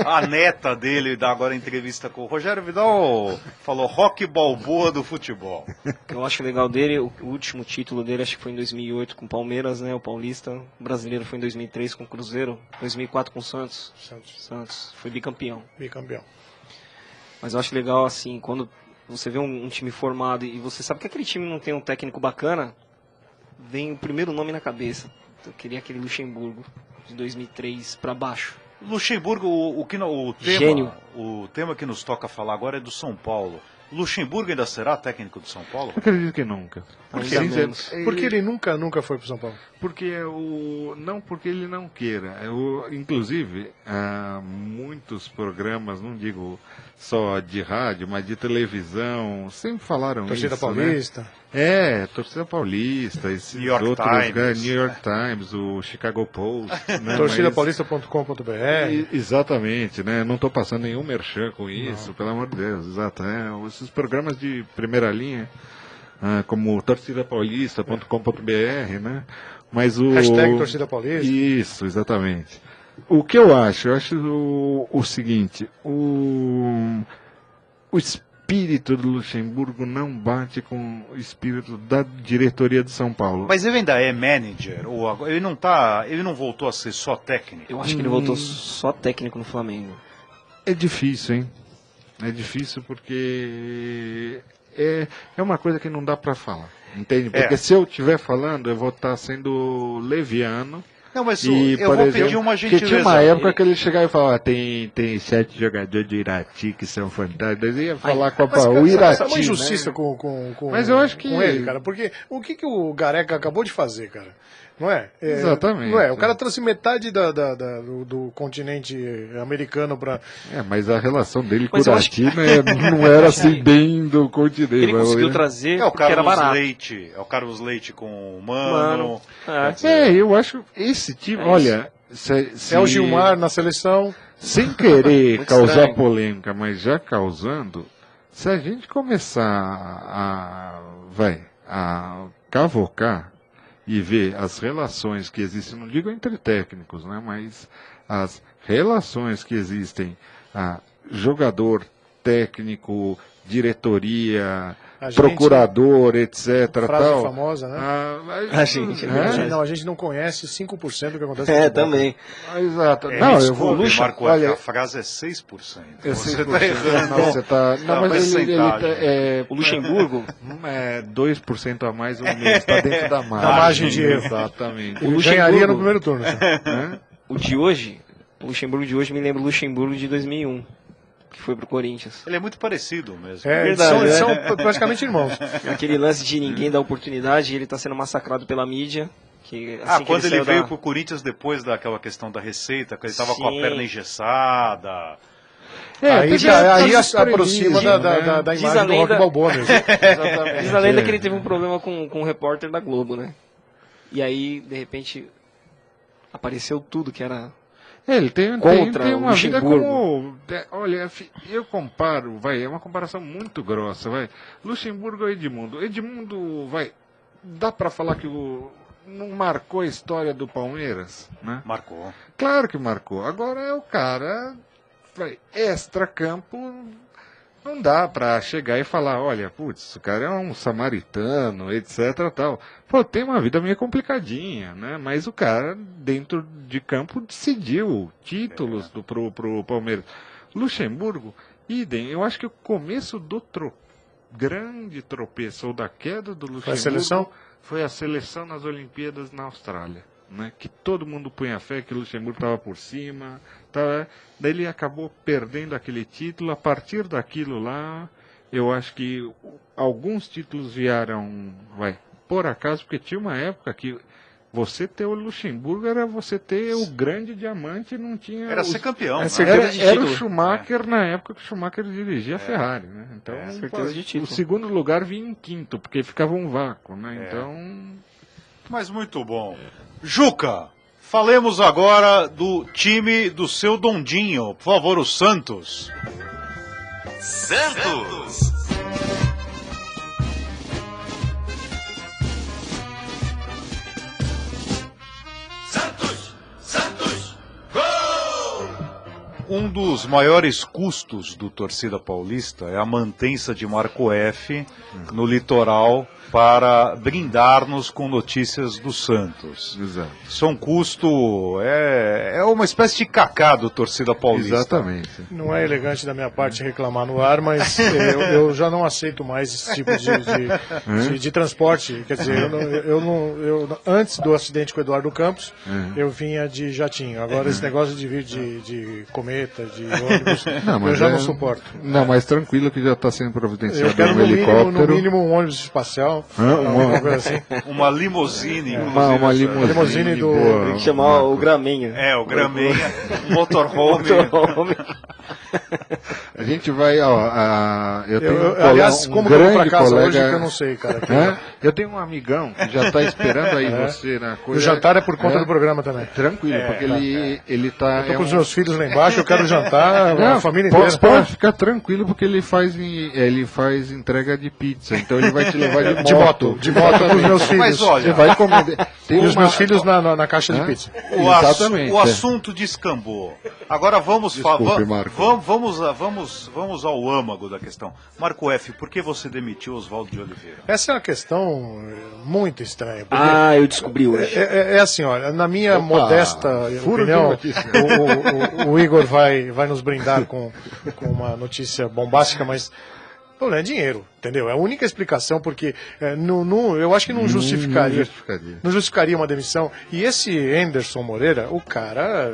S2: a neta dele, dá agora entrevista com o Rogério Vidal, falou Rock Balboa do futebol.
S3: O que eu acho legal dele, o último título dele acho que foi em 2008 com o Palmeiras, né, o Paulista. O brasileiro foi em 2003 com o Cruzeiro, 2004 com o Santos. Santos foi bicampeão. Mas eu acho legal, assim, quando você vê um time formado e você sabe que aquele time não tem um técnico bacana, vem o primeiro nome na cabeça. Eu queria aquele Luxemburgo, de 2003 para baixo.
S2: Luxemburgo,
S3: Gênio.
S2: O tema que nos toca falar agora é do São Paulo. Luxemburgo ainda será técnico do São Paulo?
S4: Eu acredito que nunca.
S5: Porque ele nunca foi pro São Paulo.
S4: Não porque ele não queira. Inclusive, muitos programas, não digo só de rádio, mas de televisão, sempre falaram
S5: Torcida
S4: isso.
S5: Paulista.
S4: Né? Torcida Paulista, esses
S2: New York
S4: outros,
S2: Times.
S4: New York Times, o Chicago Post. Né?
S5: Torcidapaulista.com.br.
S4: Exatamente, né? Não estou passando nenhum merchan com isso, pelo amor de Deus. Exato. Esses programas de primeira linha, como torcidapaulista.com.br, né? Mas
S5: Hashtag Torcida Paulista.
S4: Isso, exatamente. O que eu acho o seguinte, o espírito do Luxemburgo não bate com o espírito da diretoria de São Paulo.
S2: Mas ele ainda é manager? Ou ele não voltou a ser só técnico?
S3: Eu acho que ele voltou só técnico no Flamengo.
S4: É difícil, hein? É difícil porque é uma coisa que não dá para falar, entende? Porque se eu estiver falando, eu vou estar sendo leviano.
S2: Não, mas eu vou pedir uma gentileza.
S4: Porque tinha uma época que ele chegava e falava, tem 7 jogadores de Irati que são fantásticos. Ele ia falar com o Irati.
S5: Essa é uma injustiça, né?
S4: Mas eu acho que
S5: com ele, cara. Porque o que o Gareca acabou de fazer, cara? Não é?
S4: Exatamente.
S5: Não é? O cara trouxe metade do continente americano para.
S4: Mas a relação dele com o Irati não era assim bem do continente.
S3: Ele conseguiu trazer
S2: o
S3: porque era barato.
S2: É o Carlos Leite com o Mano.
S4: Eu acho esse time, olha...
S5: É o Gilmar na seleção.
S4: Sem querer causar polêmica, mas já causando, se a gente começar a cavocar e ver as relações que existem, não digo entre técnicos, né, mas as relações que existem, jogador, técnico, diretoria, procurador, etc.
S5: Frase
S4: tal.
S5: famosa, né?
S3: A gente
S5: não conhece 5% do que acontece.
S3: Também.
S4: Exato.
S2: Eu vou Marco, a frase é 6%. Você está errando.
S3: O Luxemburgo
S4: é 2% a mais ou menos, está dentro da margem.
S5: Da margem de erro.
S4: Exatamente.
S5: O Luxemburgo ganharia no primeiro turno.
S3: O Luxemburgo de hoje me lembra o Luxemburgo de 2001. Que foi pro Corinthians.
S2: Ele é muito parecido mesmo.
S5: Verdade, são praticamente irmãos.
S3: Aquele lance de ninguém dar oportunidade, ele está sendo massacrado pela mídia.
S2: Quando ele veio pro Corinthians depois daquela questão da receita, que ele estava com a perna engessada.
S5: Aí aproxima da imagem do Rock Balboa mesmo.
S3: Diz a lenda que ele teve um problema com um repórter da Globo, né? E aí, de repente, apareceu tudo que era...
S4: Ele tem uma vida como... Olha, eu comparo, é uma comparação muito grossa, Luxemburgo ou Edmundo? Edmundo, dá para falar que não marcou a história do Palmeiras, né?
S2: Marcou.
S4: Claro que marcou. Agora é o cara, extra-campo, não dá para chegar e falar, olha, putz, o cara é um samaritano, etc, tal. Pô, tem uma vida meio complicadinha, né? Mas o cara, dentro de campo, decidiu títulos pro Palmeiras. Luxemburgo, idem. Eu acho que o começo do grande tropeço, ou da queda do Luxemburgo, foi a seleção nas Olimpíadas na Austrália. Né, que todo mundo punha fé que o Luxemburgo estava por cima, daí ele acabou perdendo aquele título. A partir daquilo lá, eu acho que alguns títulos vieram, por acaso, porque tinha uma época que você ter o Luxemburgo era você ter o grande diamante, não tinha...
S2: Era ser campeão.
S4: Era o Schumacher na época que o Schumacher dirigia a Ferrari, né? Então,
S3: certeza de título.
S4: O segundo lugar vinha em quinto, porque ficava um vácuo, né? Então...
S2: Mas muito bom. Juca, falemos agora do time do seu Dondinho. Por favor, o Santos.
S1: Santos.
S2: Um dos maiores custos do Torcida Paulista é a mantença de Marco F no litoral para brindar-nos com notícias do Santos.
S4: Exato.
S2: Isso é um custo, é uma espécie de cacá do Torcida Paulista.
S4: Exatamente.
S5: Não é elegante da minha parte reclamar no ar, mas eu já não aceito mais esse tipo de transporte. Quer dizer, eu antes do acidente com o Eduardo Campos, eu vinha de jatinho. Agora esse negócio de vir de cometa, de ônibus, eu já não suporto.
S4: Não, mas tranquilo que já está sendo providenciado
S5: Eu quero
S4: um helicóptero.
S5: no mínimo um ônibus espacial. Alguma coisa assim.
S2: Uma limusine.
S4: Uma
S5: limusine do...
S4: boa.
S3: Tem que chamar o Graminha.
S2: É, o Graminha, um motorhome.
S4: A gente vai, eu tenho
S5: aliás, como que eu vou pra casa
S4: colega,
S5: hoje que eu não sei, cara.
S4: Eu tenho um amigão que já está esperando aí você na coisa.
S5: O jantar é por conta do programa também.
S4: Tranquilo, porque ele tá...
S5: Eu tô com os meus filhos lá embaixo, eu quero jantar,
S4: Não,
S5: a família inteira.
S4: pode ficar tranquilo, porque ele faz entrega de pizza, então ele vai te levar de moto.
S5: De moto com os meus filhos.
S2: Mas olha,
S4: Você vai comer.
S5: E os meus filhos na caixa de pizza.
S4: Exatamente.
S2: O assunto descambou. Agora vamos
S4: Desculpe, Marco.
S2: vamos ao âmago da questão. Marco F, por que você demitiu Oswaldo de Oliveira?
S5: Essa é uma questão muito estranha.
S3: Eu descobri hoje.
S5: É assim, olha, na minha modesta
S4: furo de
S5: opinião,
S4: notícia.
S5: o Igor vai nos brindar com uma notícia bombástica, mas o problema é dinheiro, entendeu? É a única explicação, porque eu acho que não justificaria. Não justificaria uma demissão. E esse Anderson Moreira, o cara,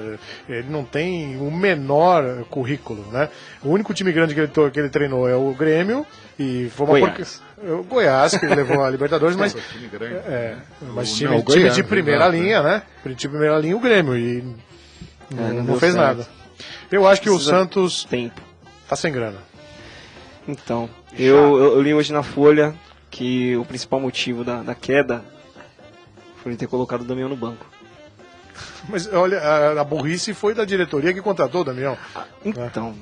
S5: ele não tem o menor currículo, né? O único time grande que ele treinou é o Grêmio e foi uma Goiás, que ele levou a Libertadores, mas time de primeira linha, né? Time de primeira linha, o Grêmio, e não fez nada. Eu acho que o Santos tá sem grana.
S3: Então, eu li hoje na Folha que o principal motivo da queda foi ele ter colocado o Damião no banco.
S5: Mas olha, a burrice foi da diretoria que contratou o Damião.
S3: Então,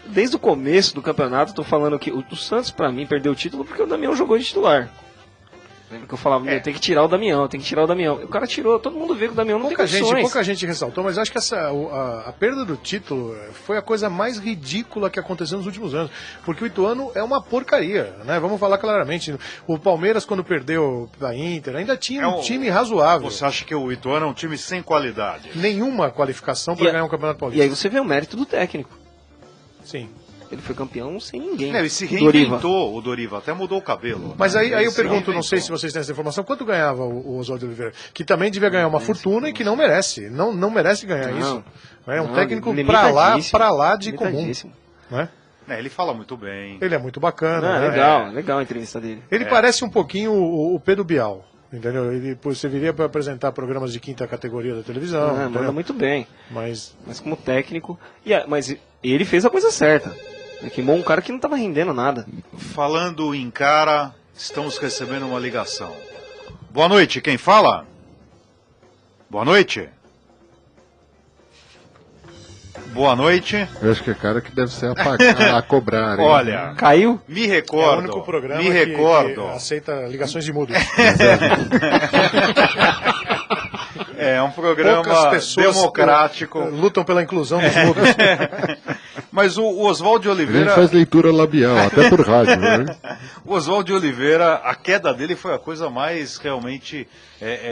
S3: desde o começo do campeonato, eu tô falando que o Santos, pra mim, perdeu o título porque o Damião jogou de titular. Lembra que eu falava, tem que tirar o Damião, tem que tirar o Damião. O cara tirou, todo mundo vê que o Damião não tem condições.
S5: Pouca gente ressaltou, mas acho que a perda do título foi a coisa mais ridícula que aconteceu nos últimos anos. Porque o Ituano é uma porcaria, né? Vamos falar claramente. O Palmeiras, quando perdeu da Inter, ainda tinha um time razoável.
S2: Você acha que o Ituano é um time sem qualidade?
S5: Nenhuma qualificação para ganhar um Campeonato Paulista.
S3: E aí você vê o mérito do técnico.
S5: Sim.
S3: Ele foi campeão sem ninguém.
S2: Ele se reinventou, o Doriva, até mudou o cabelo.
S5: Mas aí eu pergunto, não sei se vocês têm essa informação, quanto ganhava o Oswaldo de Oliveira? Que também devia ganhar uma fortuna e que não merece. Não merece ganhar isso. É um técnico pra lá de comum. Né?
S2: Ele fala muito bem.
S5: Ele é muito bacana. Né?
S3: Legal a entrevista dele.
S5: Ele parece um pouquinho o Pedro Bial. Entendeu? Ele serviria para apresentar programas de quinta categoria da televisão.
S3: Manda muito bem.
S5: Mas
S3: como técnico. Mas ele fez a coisa certa. Queimou um cara que não estava rendendo nada.
S2: Falando em cara, estamos recebendo uma ligação. Boa noite, quem fala? Boa noite. Boa noite.
S4: Eu acho que é cara que deve ser a cobrar. Hein?
S2: Olha,
S3: caiu?
S2: Me recordo.
S5: É o único programa
S2: que
S5: aceita ligações de mudos.
S2: É um programa democrático.
S5: Lutam pela inclusão dos mudos.
S2: Mas o Oswaldo de Oliveira...
S4: A gente faz leitura labial, até por rádio. Né?
S2: O Oswaldo de Oliveira, a queda dele foi a coisa mais realmente...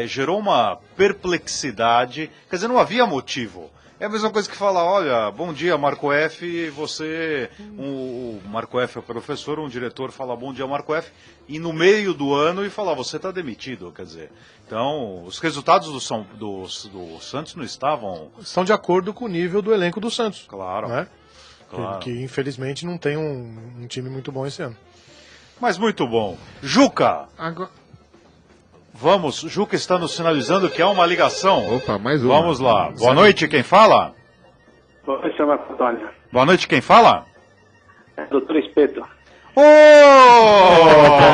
S2: gerou uma perplexidade. Quer dizer, não havia motivo. É a mesma coisa que falar, olha, bom dia, Marco F, você... O Marco F é professor, um diretor fala bom dia, Marco F, e no meio do ano e falar, você está demitido, quer dizer... Então, os resultados do Santos não estavam...
S5: Estão de acordo com o nível do elenco do Santos.
S2: Claro.
S5: Né?
S2: Claro.
S5: Que infelizmente não tem um time muito bom esse ano.
S2: Mas muito bom. Juca! Vamos, Juca está nos sinalizando que há uma ligação.
S4: Opa, mais uma.
S2: Vamos lá. Boa noite, quem fala?
S7: Boa noite, Marco Antônio.
S2: Boa noite, quem fala?
S7: É o Dr. Espeto.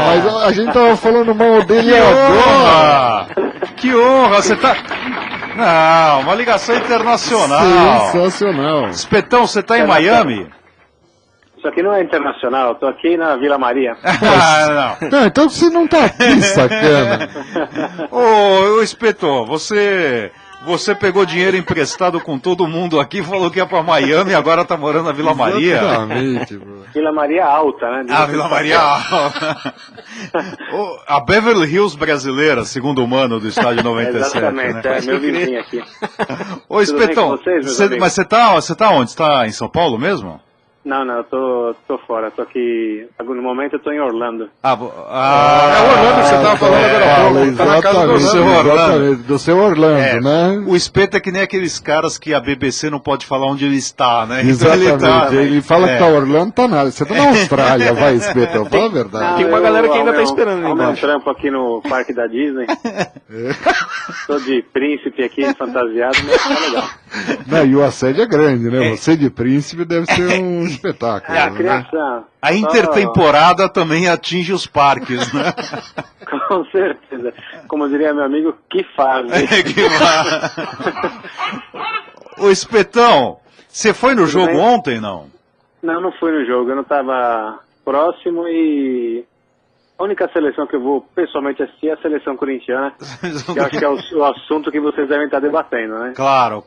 S4: Mas a gente tava falando mal dele agora.
S2: Que honra, você tá... Não, uma ligação internacional.
S4: Sensacional.
S2: Espetão, você tá em Miami?
S7: Isso aqui não é internacional, eu tô aqui na Vila Maria.
S2: Não.
S4: Não, então você não tá aqui, sacana.
S2: Ô, Espeto, você pegou dinheiro emprestado com todo mundo aqui, falou que ia pra Miami e agora tá morando na Vila Maria.
S4: Exatamente, pô.
S7: Vila Maria Alta, né?
S2: A Vila Maria. A Beverly Hills brasileira, segundo o mano do estádio 97.
S7: Exatamente,
S2: né?
S7: é meu vizinho aqui.
S2: Ô, Espetão,
S7: Tudo bem com vocês, meus
S2: mas você tá onde? Você tá em São Paulo mesmo?
S7: Não, eu tô fora, tô aqui, no momento eu tô em Orlando.
S5: É o Orlando que você tava falando agora há pouco. Tá na casa do Orlando.
S4: Exatamente, do seu Orlando, né?
S2: O Espeto é que nem aqueles caras que a BBC não pode falar onde ele está, né?
S4: Exatamente, ele fala que tá Orlando, tá nada. Você tá na Austrália, vai, Espeto, fala a verdade.
S3: Tem uma galera que ainda tá esperando ali
S7: meu
S3: embaixo.
S7: trampo aqui no parque da Disney. Tô de príncipe aqui, fantasiado, mas tá legal.
S4: Não, e o assédio é grande, né? Você de príncipe deve ser um espetáculo.
S7: A
S4: né?
S7: criança...
S2: A intertemporada também atinge os parques, né?
S7: Com certeza. Como diria meu amigo, que fase.
S2: Ô, Espetão, você foi no jogo
S7: bem?
S2: ontem, não?
S7: Não fui no jogo, eu não tava próximo e... A única seleção que eu vou pessoalmente assistir é a seleção corintiana, que eu acho que é o assunto que vocês devem estar debatendo, né?
S2: Claro.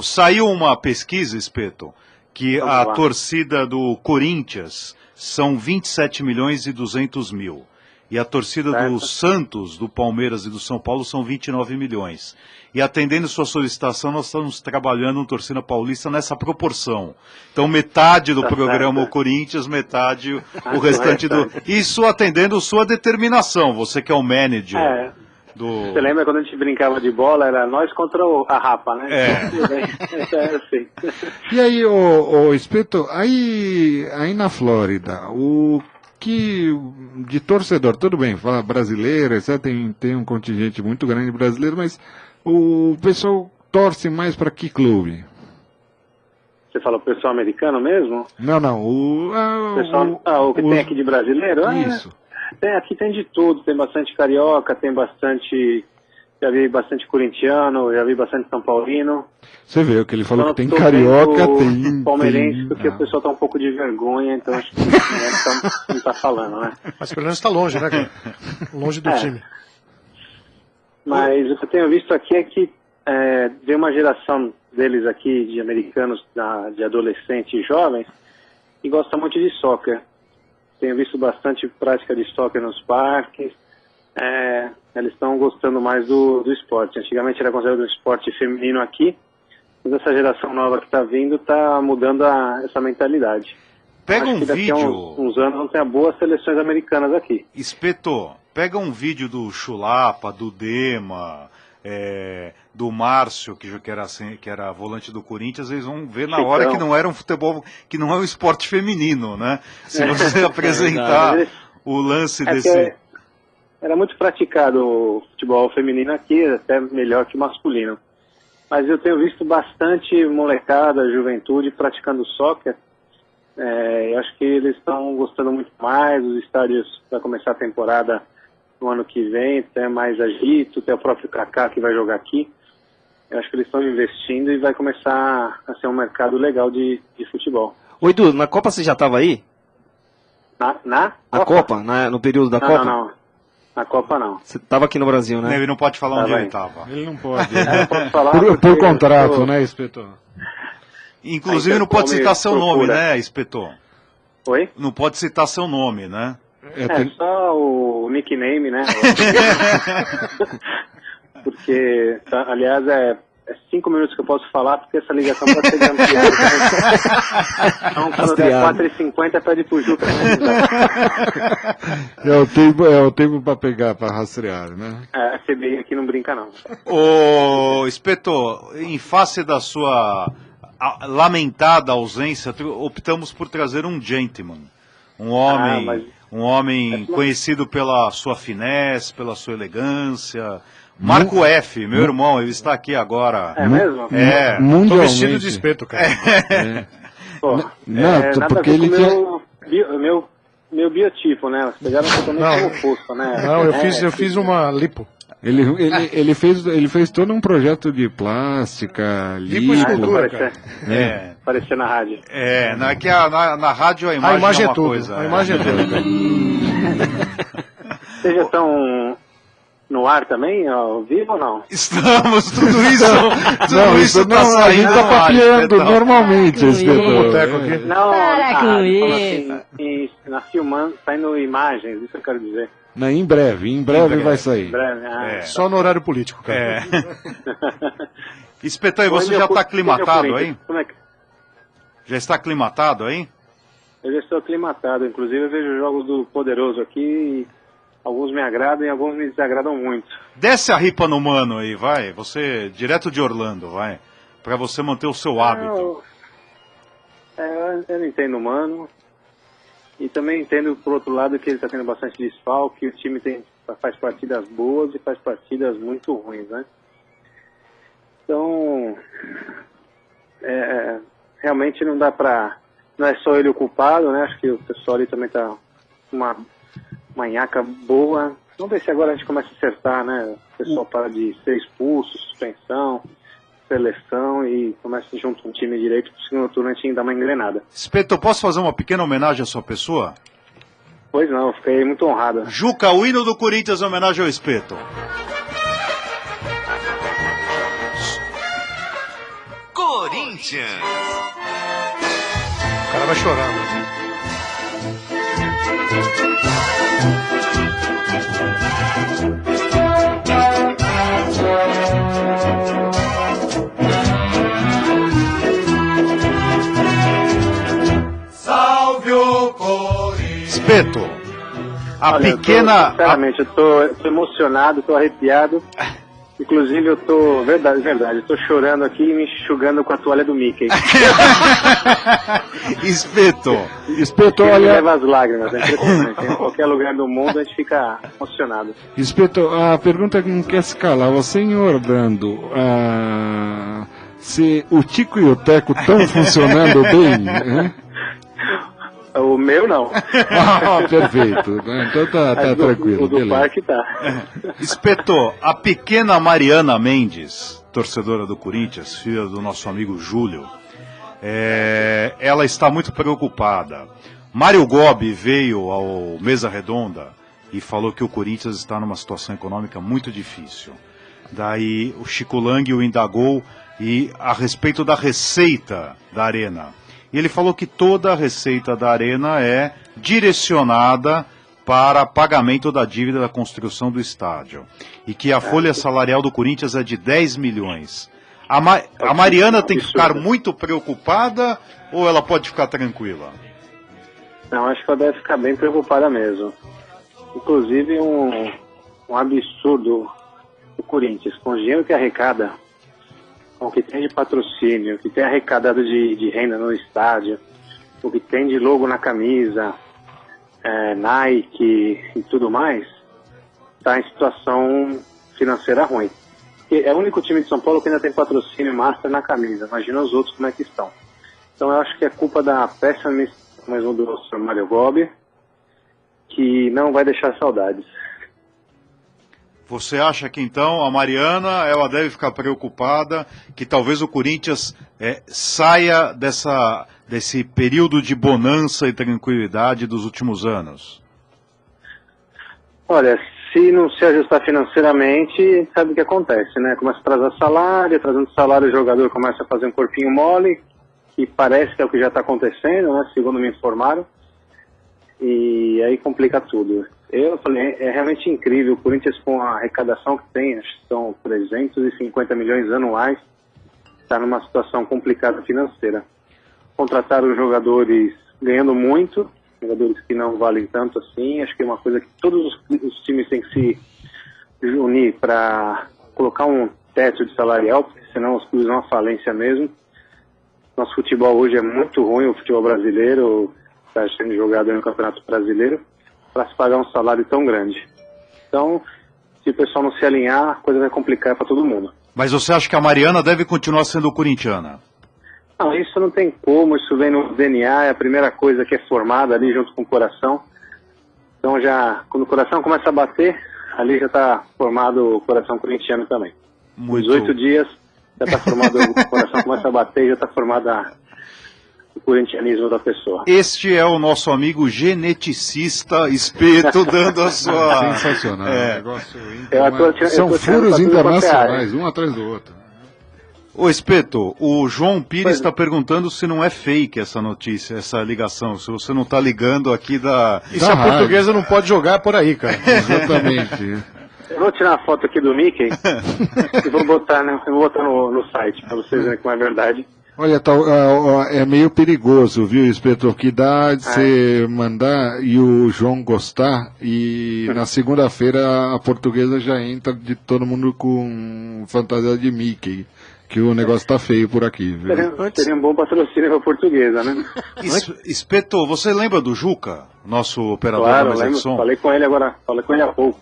S2: Saiu uma pesquisa, Espeto, que
S7: Vamos
S2: a
S7: lá.
S2: torcida do Corinthians são 27 milhões e 200 mil. E a torcida
S7: Certo.
S2: do Santos, do Palmeiras e do São Paulo são 29 milhões. E atendendo sua solicitação, nós estamos trabalhando no Torcida Paulista nessa proporção. Então, metade do
S7: Tá
S2: programa
S7: certo.
S2: o Corinthians, metade o
S7: Ah,
S2: restante do...
S7: correto.
S2: Isso atendendo sua determinação, você que é o manager
S7: É.
S2: do...
S7: Você lembra quando a gente brincava de bola, era nós contra a Rapa, né?
S2: É.
S7: Tudo bem. É assim.
S4: E aí, ô Espeto, aí na Flórida, o que de torcedor, tudo bem, fala brasileiro, etc, tem um contingente muito grande brasileiro, mas o pessoal torce mais para que clube?
S7: Você falou pessoal americano mesmo?
S4: Não,
S7: O que tem aqui de brasileiro?
S4: Isso.
S7: Aqui tem de tudo, tem bastante carioca, tem bastante... Já vi bastante corintiano, já vi bastante são paulino.
S4: Você vê o que ele falou,
S7: Então,
S4: que tem
S7: tô
S4: carioca,
S7: vendo
S4: tem...
S7: palmeirense,
S4: tem...
S7: porque o pessoal tá um pouco de vergonha, então acho que não tá falando, né?
S5: Mas pelo menos tá longe, né, cara? Longe do time.
S7: Mas o que eu tenho visto aqui é que vem uma geração deles aqui, de americanos, de adolescentes e jovens, que gosta muito de soccer. Tenho visto bastante prática de soccer nos parques. Eles estão gostando mais do esporte. Antigamente era considerado um esporte feminino aqui, mas essa geração nova que está vindo está mudando essa mentalidade.
S2: Pega
S7: Acho
S2: um
S7: que daqui a
S2: vídeo...
S7: uns anos vão ter boas seleções americanas aqui.
S2: Espeto, pega um vídeo do Chulapa, do Dema, do Márcio, que era volante do Corinthians, eles vão ver na hora que não era um futebol, que não é um esporte feminino, né? Se você apresentar o lance desse...
S7: Era muito praticado o futebol feminino aqui, até melhor que o masculino. Mas eu tenho visto bastante molecada, juventude praticando soccer. Eu acho que eles estão gostando muito mais, os estádios vai começar a temporada no ano que vem, tem mais agito, tem o próprio Kaká que vai jogar aqui. Eu acho que eles estão investindo e vai começar a ser um mercado legal de futebol.
S3: Oi, Edu, na Copa você já estava aí?
S7: Na
S3: Copa? No período da Copa?
S7: Não. Na Copa não.
S3: Você estava aqui no Brasil, né?
S2: Ele não pode falar onde
S7: bem.
S2: ele estava.
S4: Ele não pode.
S7: Eu posso falar
S4: Por
S7: porque
S4: contrato,
S7: eu tô-
S4: né, Espeto?
S2: Inclusive
S7: A
S2: não pode
S7: Interpol
S2: citar
S7: me
S2: seu nome,
S7: procura.
S2: né, Espeto?
S7: Oi?
S2: Não pode citar seu nome, né?
S7: Só o nickname, né? Porque, aliás, é 5 minutos que eu posso falar, porque essa ligação pode ser grampeada. Então, quando der 4h50, pede pro Ju pra
S4: É o tempo para pegar, para rastrear, né?
S7: a CBI aqui não brinca, não.
S2: Ô, Espeto, em face da sua lamentada ausência, optamos por trazer um gentleman. Um homem,
S7: mas-
S2: um homem conhecido pela sua finesse, pela sua elegância. Marco F, meu irmão, ele está aqui agora.
S7: É mesmo?
S2: É.
S5: Tô
S4: Mundialmente.
S5: vestido de espeto, cara.
S7: Pô,
S4: Não,
S7: nada
S4: porque
S7: a ver
S4: ele
S7: com meu biotipo, né? Vocês pegaram totalmente
S5: Não.
S7: o oposto, né?
S5: Não, eu fiz uma lipo.
S4: Ele fez todo um projeto de plástica,
S5: escultura, cara.
S7: Parecia na rádio.
S2: Na rádio a imagem é uma coisa.
S5: A imagem é tudo.
S7: Vocês já estão no ar também, ao vivo ou não?
S2: Estamos, tudo isso tá
S4: a
S2: saindo
S4: gente tá
S2: no ar,
S4: papeando
S2: Espetão.
S4: normalmente, Espetão.
S7: Não,
S8: Para com
S7: assim, na filmando, saindo imagens, isso eu quero dizer.
S4: Não, em breve vai sair.
S7: Em breve,
S5: Só no horário político, cara.
S2: Espetão, e você já está aclimatado aí?
S7: Como é que...
S2: Já está aclimatado aí?
S7: Eu já estou aclimatado, inclusive eu vejo jogos do Poderoso aqui e alguns me agradam e alguns me desagradam muito.
S2: Desce a ripa no mano aí, vai. Você, direto de Orlando, vai. Pra você manter o seu hábito.
S7: Eu não entendo o Mano. E também entendo, por outro lado, que ele está tendo bastante desfalque, que o time faz partidas boas e faz partidas muito ruins, né? Então, realmente não dá pra... Não é só ele o culpado, né? Acho que o pessoal ali também tá uma manhaca boa. Vamos ver se agora a gente começa a acertar, né? O pessoal para de ser expulso, suspensão, seleção e começa junto com o time direito pro segundo turno a gente dá uma engrenada.
S2: Espeto, eu posso fazer uma pequena homenagem à sua pessoa?
S7: Pois não, fiquei muito honrado.
S2: Juca, o hino do Corinthians em homenagem ao Espeto.
S1: Corinthians.
S5: O cara vai chorar, mano.
S6: Salve o Corinthians.
S2: Espeto,
S7: Olha,
S2: pequena...
S7: Sinceramente, eu tô emocionado, tô arrepiado. Inclusive eu tô, verdade, eu tô chorando aqui e me enxugando com a toalha do Mickey.
S2: Espeto,
S7: Ele
S4: olha...
S7: leva as lágrimas, é impressionante. Em qualquer lugar do mundo a gente fica emocionado.
S4: Espeto, a pergunta que não quer se calar. Você em Orlando, se o Tico e o Teco estão funcionando bem, né?
S7: O meu não.
S4: Perfeito. Então tá tranquilo.
S7: O do
S4: beleza.
S7: parque tá.
S2: Espeto, a pequena Mariana Mendes, torcedora do Corinthians, filha do nosso amigo Júlio, ela está muito preocupada. Mário Gobi veio ao Mesa Redonda e falou que o Corinthians está numa situação econômica muito difícil. Daí o Chico Lang o indagou a respeito da receita da Arena. E ele falou que toda a receita da Arena é direcionada para pagamento da dívida da construção do estádio. E que a folha salarial do Corinthians é de 10 milhões. A Mariana tem que ficar muito preocupada ou ela pode ficar tranquila?
S7: Não, acho que ela deve ficar bem preocupada mesmo. Inclusive um absurdo o Corinthians, com o dinheiro que arrecada, com o que tem de patrocínio, o que tem arrecadado de renda no estádio, o que tem de logo na camisa, Nike e tudo mais, está em situação financeira ruim. É o único time de São Paulo que ainda tem patrocínio master na camisa. Imagina os outros como é que estão. Então eu acho que é culpa da péssima mesmo do Sr. Mário Gobi, que não vai deixar saudades.
S2: Você acha que então a Mariana ela deve ficar preocupada que talvez o Corinthians saia desse período de bonança e tranquilidade dos últimos anos?
S7: Olha, se não se ajustar financeiramente, sabe o que acontece, né? Começa a trazer salário, trazendo salário o jogador começa a fazer um corpinho mole, que parece que é o que já está acontecendo, né? Segundo me informaram. E aí complica tudo. Eu falei, é realmente incrível, o Corinthians com a arrecadação que tem, acho que são 350 milhões anuais, está numa situação complicada financeira. Contrataram jogadores ganhando muito, jogadores que não valem tanto assim, acho que é uma coisa que todos os times têm que se unir para colocar um teto de salarial, porque senão os clubes vão à falência mesmo. Nosso futebol hoje é muito ruim, o futebol brasileiro está sendo jogado no Campeonato Brasileiro, para se pagar um salário tão grande. Então, se o pessoal não se alinhar, a coisa vai complicar para todo mundo.
S2: Mas você acha que a Mariana deve continuar sendo corintiana?
S7: Não, isso não tem como, isso vem no DNA, é a primeira coisa que é formada ali junto com o coração. Então já, quando o coração começa a bater, ali já está formado o coração corintiano também.
S2: Muito...
S7: Os 8 dias já está formado, o coração começa a bater e já está formado o corintianismo da pessoa.
S2: Este é o nosso amigo geneticista Espeto dando a sua...
S4: Sensacional. Negócio
S7: São
S4: furos internacionais, um atrás do outro.
S2: Ô Espeto, o João Pires está perguntando se não é fake essa notícia, essa ligação, se você não está ligando aqui da...
S5: E se a portuguesa não pode jogar por aí, cara.
S4: Exatamente.
S7: Eu vou tirar uma foto aqui do Mickey e vou botar, né, no site, para vocês verem como é verdade.
S4: Olha, é meio perigoso, viu, Espeto, que dá de você mandar e o João gostar, e na segunda-feira a portuguesa já entra de todo mundo com fantasia de Mickey. Que o negócio tá feio por aqui, viu?
S7: Seria um bom patrocínio para a portuguesa, né?
S2: Espeto, você lembra do Juca, nosso operador
S7: Claro,
S2: da mesa de som?
S7: falei com ele há pouco.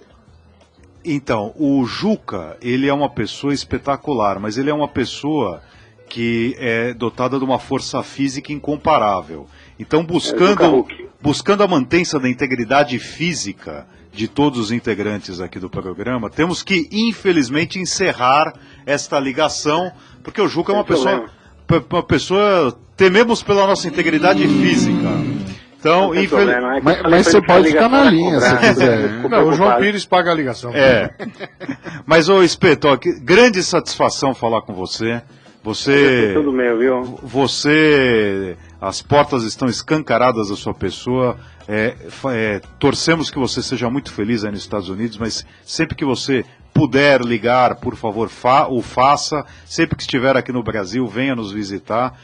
S2: Então, o Juca, ele é uma pessoa espetacular, mas ele é uma pessoa que é dotada de uma força física incomparável. Então, buscando a mantença da integridade física de todos os integrantes aqui do programa, temos que, infelizmente, encerrar esta ligação, porque o Juca é uma pessoa... Tememos pela nossa integridade física. Então, infelizmente...
S4: Mas você pode ficar na linha, se quiser.
S5: Não, o João Pires paga a ligação.
S2: Mas, ô Espeto, grande satisfação falar com você.
S7: Tudo meu, viu?
S2: As portas estão escancaradas da sua pessoa. Torcemos que você seja muito feliz aí nos Estados Unidos, mas sempre que você puder ligar, por favor, o faça. Sempre que estiver aqui no Brasil, venha nos visitar.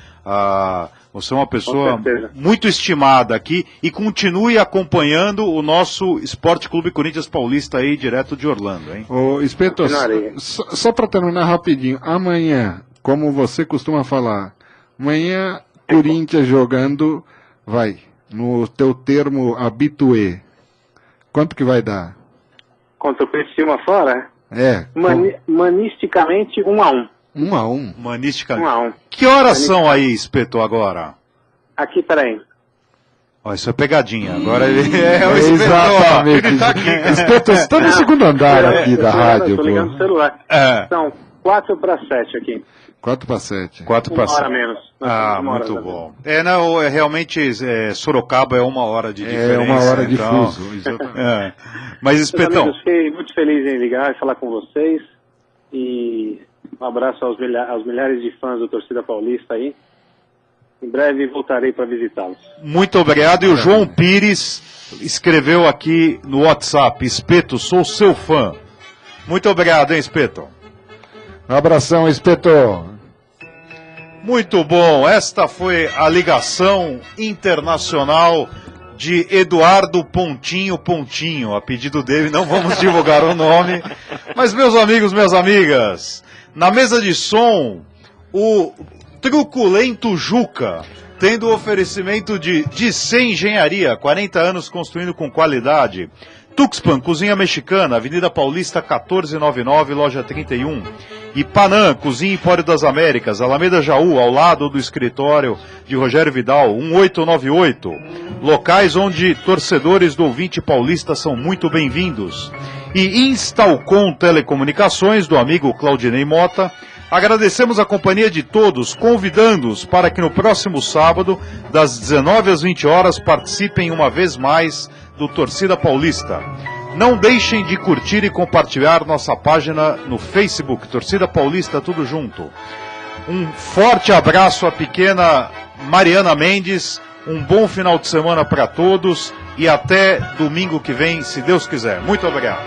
S2: Você é uma pessoa muito estimada aqui e continue acompanhando o nosso Esporte Clube Corinthians Paulista aí, direto de Orlando, hein?
S4: Ô, Espeto, só para terminar rapidinho, amanhã, como você costuma falar, amanhã Corinthians jogando, vai, no teu termo habitué, quanto que vai dar?
S7: Contra o Criciúma fora? Manisticamente 1-1.
S4: 1-1?
S2: Manisticamente.
S7: 1-1.
S2: Que horas são aí, Espeto, agora?
S7: Aqui, peraí.
S2: Ó, isso é pegadinha. Agora ele é o Espeto.
S4: Exatamente.
S2: Ele tá aqui.
S4: Espeto, você tá no segundo andar aqui da rádio.
S7: Tô ligando no celular. São 4:07 aqui.
S4: 4:07.
S2: 4:07.
S7: Uma hora menos.
S2: Muito bom. Realmente, Sorocaba é 1 hora de diferença.
S4: É 1 hora de
S2: então...
S4: fuso, exatamente.
S2: Mas, Espetão...
S7: Eu fiquei muito feliz em ligar e falar com vocês. E um abraço aos milhares de fãs do Torcida Paulista aí. Em breve voltarei para visitá-los.
S2: Muito obrigado. E o João Pires escreveu aqui no WhatsApp: Espeto, sou seu fã. Muito obrigado, hein, Espeto?
S4: Um abração, Espeto.
S2: Muito bom. Esta foi a ligação internacional de Eduardo Pontinho Pontinho. A pedido dele, não vamos divulgar o nome. Mas, meus amigos, minhas amigas, na mesa de som, o truculento Juca, tendo o oferecimento de Dicen Engenharia, 40 anos construindo com qualidade. Tuxpan, Cozinha Mexicana, Avenida Paulista 1499, loja 31. E Panam, Cozinha Empório das Américas, Alameda Jaú, ao lado do escritório de Rogério Vidal, 1898. Locais onde torcedores do ouvinte paulista são muito bem-vindos. E Instalcom Telecomunicações, do amigo Claudinei Mota. Agradecemos a companhia de todos, convidando-os para que no próximo sábado, das 19 às 20 horas, participem uma vez mais do Torcida Paulista. Não deixem de curtir e compartilhar nossa página no Facebook, Torcida Paulista, tudo junto. Um forte abraço à pequena Mariana Mendes, um bom final de semana para todos e até domingo que vem, se Deus quiser. Muito obrigado.